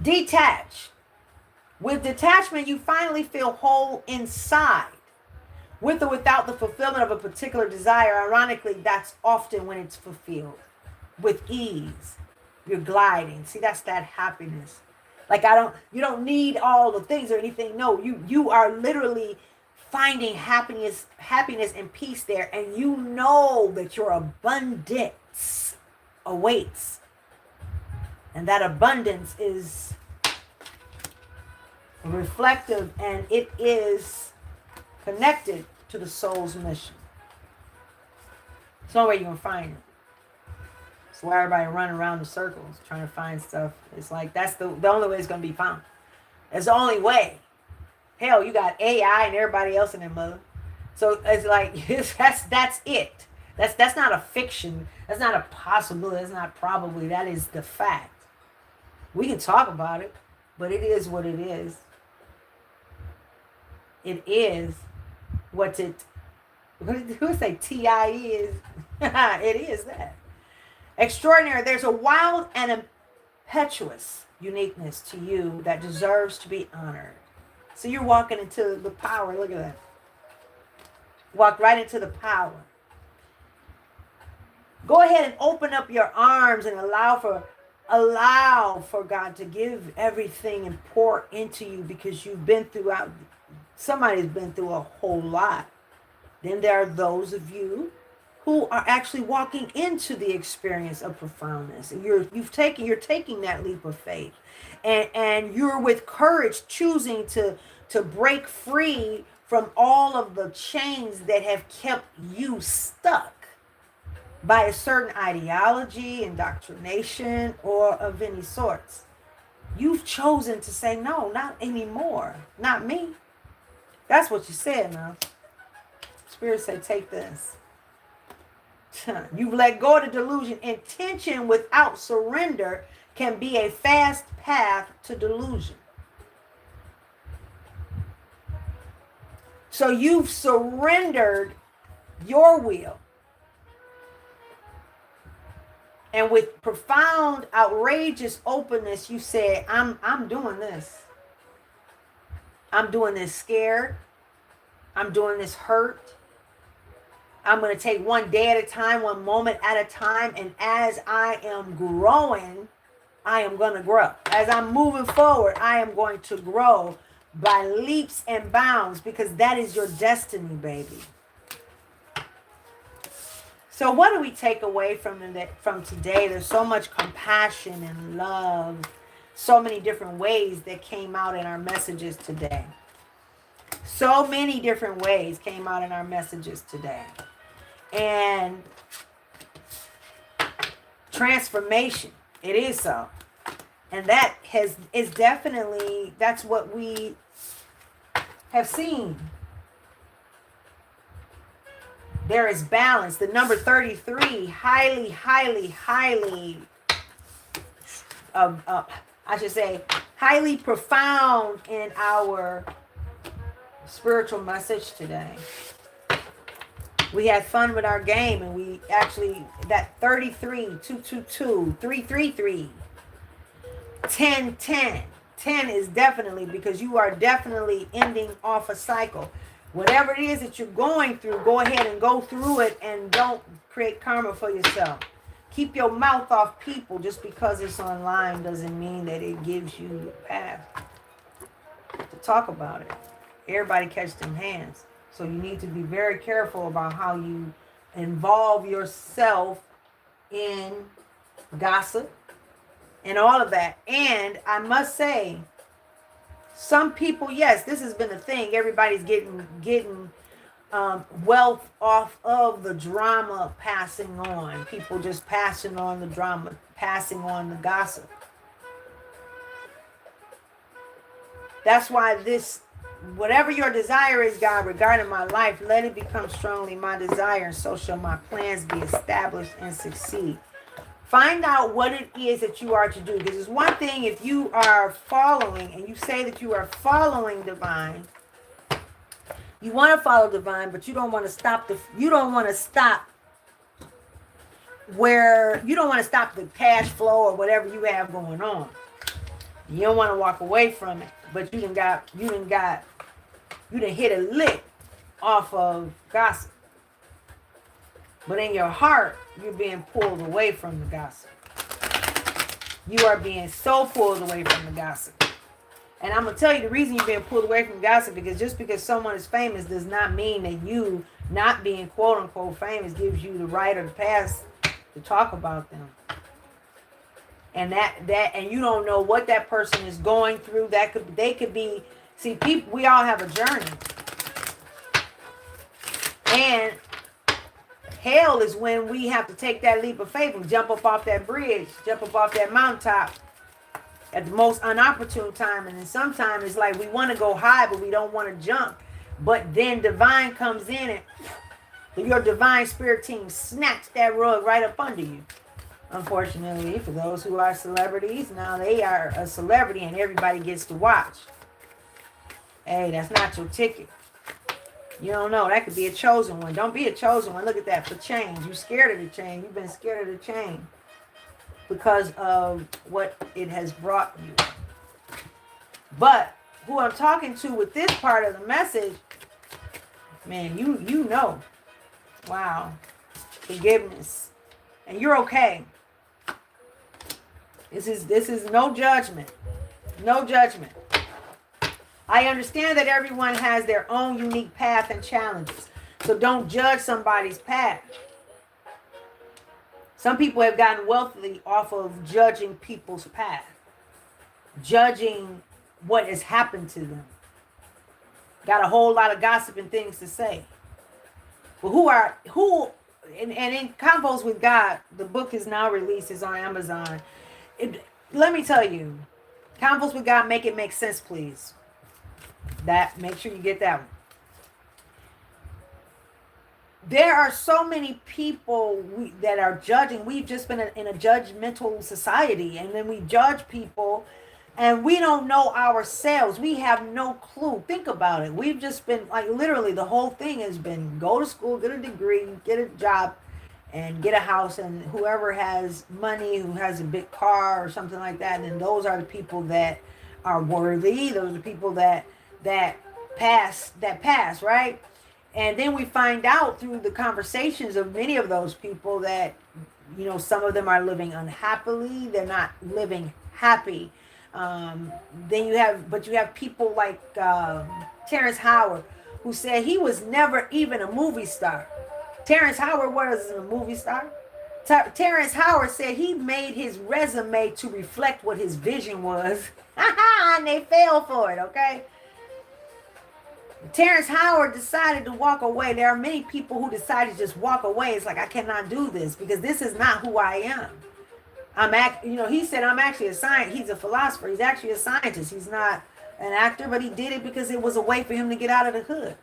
[SPEAKER 1] Detach. With detachment, you finally feel whole inside. With or without the fulfillment of a particular desire, ironically, that's often when it's fulfilled. With ease. You're gliding. See, that's that happiness. Like, you don't need all the things or anything. No, you are literally finding happiness and peace there. And you know that your abundance awaits. And that abundance is reflective and it is connected to the soul's mission. It's the only way you're going to find it. That's why everybody running around in circles trying to find stuff. It's like that's the only way it's going to be found. It's the only way. Hell, you got AI and everybody else in their mother. So it's like that's it. That's not a fiction. That's not a possibility. That's not probably. That is the fact. We can talk about it, but it is what it is. It is what it. Who would say TI is? It is that. Extraordinary. There's a wild and impetuous uniqueness to you that deserves to be honored. So you're walking into the power. Look at that. Walk right into the power. Go ahead and open up your arms and allow for God to give everything and pour into you, because somebody's been through a whole lot. Then there are those of you who are actually walking into the experience of profoundness. And you're taking that leap of faith. And you're with courage choosing to break free from all of the chains that have kept you stuck by a certain ideology, indoctrination, or of any sorts. You've chosen to say, no, not anymore. Not me. That's what you said now. Spirit said, take this. You've let go of the delusion. Intention without surrender can be a fast path to delusion. So you've surrendered your will. And with profound, outrageous openness, you say, I'm doing this. I'm doing this scared. I'm doing this hurt. I'm going to take one day at a time, one moment at a time. And as I am growing, I am going to grow. As I'm moving forward, I am going to grow by leaps and bounds, because that is your destiny, baby. So what do we take away from today? There's so much compassion and love, so many different ways that came out in our messages today. So many different ways came out in our messages today. And transformation, it is so. And that is definitely, that's what we have seen. There is balance. The number 33, highly, highly profound in our spiritual message today. We had fun with our game, and we actually, that 33, 222, 333, 10, 10. 10 is definitely, because you are definitely ending off a cycle. Whatever it is that you're going through, go ahead and go through it, and don't create karma for yourself. Keep your mouth off people. Just because it's online doesn't mean that it gives you the path to talk about it. Everybody catch them hands. So you need to be very careful about how you involve yourself in gossip and all of that. And I must say, some people, yes, this has been a thing. Everybody's getting wealth off of the drama passing on. People just passing on the drama, passing on the gossip. That's why this, whatever your desire is, God, regarding my life, let it become strongly my desire, and so shall my plans be established and succeed. Find out what it is that you are to do. Because it's one thing if you are following, and you say that you are following divine. You want to follow divine, but you don't want to stop the cash flow or whatever you have going on. You don't want to walk away from it, but you done hit a lick off of gossip. But in your heart, you're being pulled away from the gossip. You are being so pulled away from the gossip. And I'm going to tell you the reason you're being pulled away from gossip, because just because someone is famous does not mean that you not being quote unquote famous gives you the right or the pass to talk about them. And and you don't know what that person is going through. They could be, see, people, we all have a journey. And hell is when we have to take that leap of faith and jump up off that bridge, jump up off that mountaintop at the most inopportune time. And then sometimes it's like we want to go high, but we don't want to jump. But then divine comes in, and your divine spirit team snatch that rug right up under you. Unfortunately, for those who are celebrities, now they are a celebrity and everybody gets to watch. Hey, that's not your ticket. You don't know. That could be a chosen one. Don't be a chosen one. Look at that. For change. You're scared of the change. You've been scared of the change because of what it has brought you. But who I'm talking to with this part of the message, man, you know. Wow. Forgiveness. And you're okay. This is no judgment. No judgment. I understand that everyone has their own unique path and challenges. So don't judge somebody's path. Some people have gotten wealthy off of judging people's path. Judging what has happened to them. Got a whole lot of gossip and things to say. But and in Convos with God, the book is now released. It's on Amazon. Let me tell you, Convos with God, make it make sense, please. Make sure you get that one. there are so many people that are judging. We've just been in a judgmental society, and then we judge people, and we don't know ourselves. We have no clue. Think about it. We've just been like, literally, the whole thing has been go to school, get a degree, get a job, and get a house. And whoever has money, who has a big car or something like that, and those are the people that are worthy. Those are the people that pass, right? And then we find out through the conversations of many of those people that, some of them are living unhappily. They're not living happy. Then you have people like Terrence Howard, who said he was never even a movie star. Terrence Howard wasn't a movie star. Terrence Howard said he made his resume to reflect what his vision was. And they fell for it, okay? Terrence Howard decided to walk away. There are many people who decide to just walk away. It's like, I cannot do this because this is not who I am. He said, I'm actually a scientist. He's a philosopher. He's actually a scientist. He's not an actor, but he did it because it was a way for him to get out of the hood.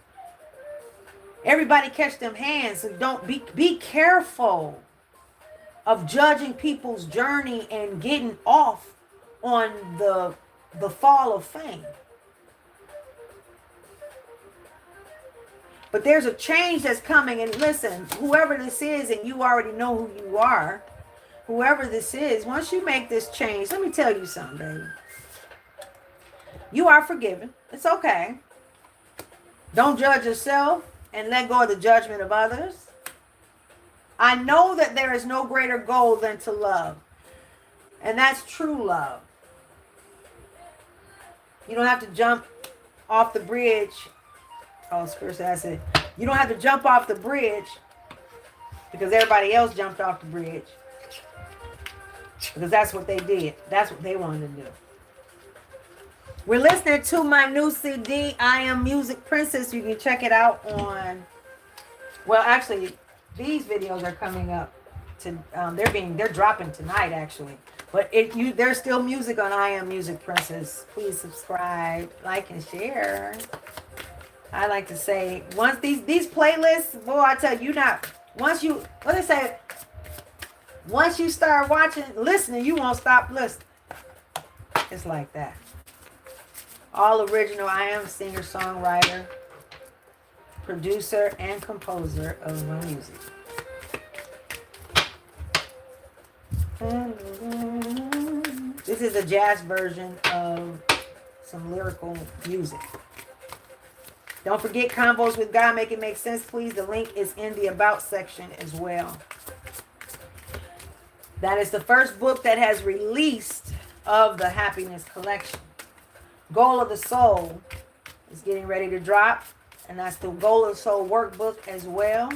[SPEAKER 1] Everybody catch them hands. So don't be careful of judging people's journey and getting off on the fall of fame. But there's a change that's coming. And listen, whoever this is, and you already know who you are, whoever this is, once you make this change, let me tell you something, baby. You are forgiven. It's okay. Don't judge yourself and let go of the judgment of others. I know that there is no greater goal than to love. And that's true love. You don't have to jump off the bridge. Oh, Spirit said that's it. You don't have to jump off the bridge because everybody else jumped off the bridge. Because that's what they did. That's what they wanted to do. We're listening to my new CD, I Am Music Princess. You can check it out on, well, actually, these videos are coming up to, they're dropping tonight, actually. But there's still music on I Am Music Princess. Please subscribe, like, and share. I like to say, once these playlists, boy, I tell you, once you start listening, you won't stop listening. It's like that. All original. I am singer, songwriter, producer, and composer of my music. This is a jazz version of some lyrical music. Don't forget Convos with God. Make it make sense, please. The link is in the About section as well. That is the first book that has released of the Happiness Collection. Goal of the Soul is getting ready to drop. And that's the Goal of the Soul workbook as well.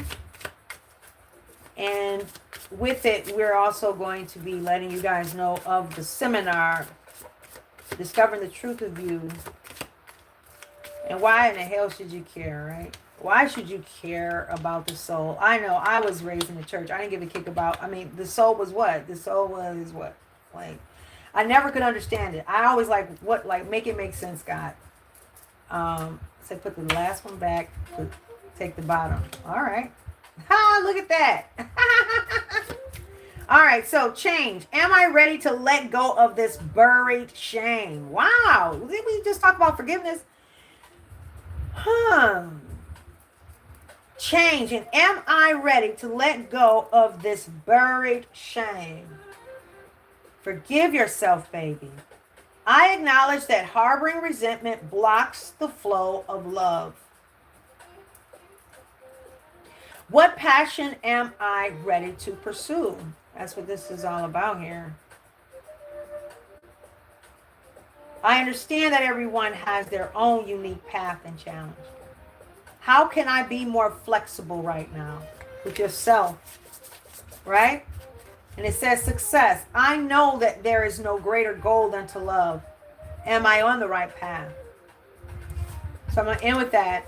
[SPEAKER 1] And with it, we're also going to be letting you guys know of the seminar, Discovering the Truth of You. And why in the hell should you care, right? Why should you care about the soul? I know I was raised in the church. I didn't give a kick about, the soul was what? The soul was what? Like, I never could understand it. I always make it make sense, God. So put the last one back, take the bottom. All right. Ha, look at that. All right, so change. Am I ready to let go of this buried shame? Wow. Didn't we just talk about forgiveness? Change. And am I ready to let go of this buried shame? Forgive yourself, baby. I acknowledge that harboring resentment blocks the flow of love. What passion am I ready to pursue? That's what this is all about here. I understand that everyone has their own unique path and challenge. How can I be more flexible right now with yourself? Right? And it says success. I know that there is no greater goal than to love. Am I on the right path? So I'm going to end with that.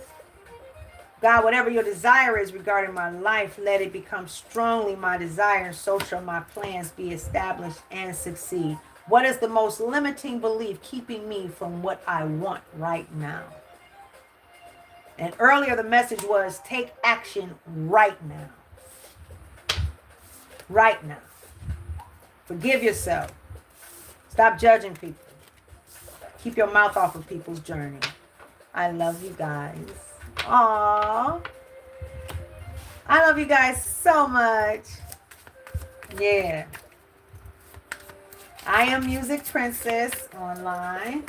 [SPEAKER 1] God, whatever your desire is regarding my life, let it become strongly my desire, and so shall my plans be established and succeed. What is the most limiting belief keeping me from what I want right now? And earlier the message was take action right now. Right now. Forgive yourself. Stop judging people. Keep your mouth off of people's journey. I love you guys. Aww. I love you guys so much. Yeah. I am Music Princess online.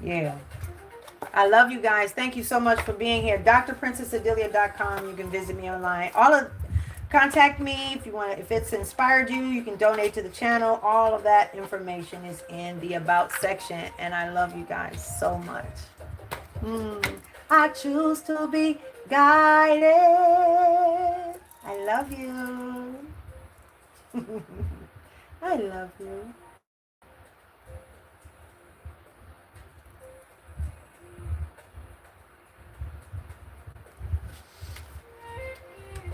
[SPEAKER 1] Yeah. I love you guys. Thank you so much for being here. drprincessodilia.com. You can visit me online. Contact me if you want. If it's inspired you, you can donate to the channel. All of that information is in the About section. And I love you guys so much. I choose to be guided. I love you. I love you.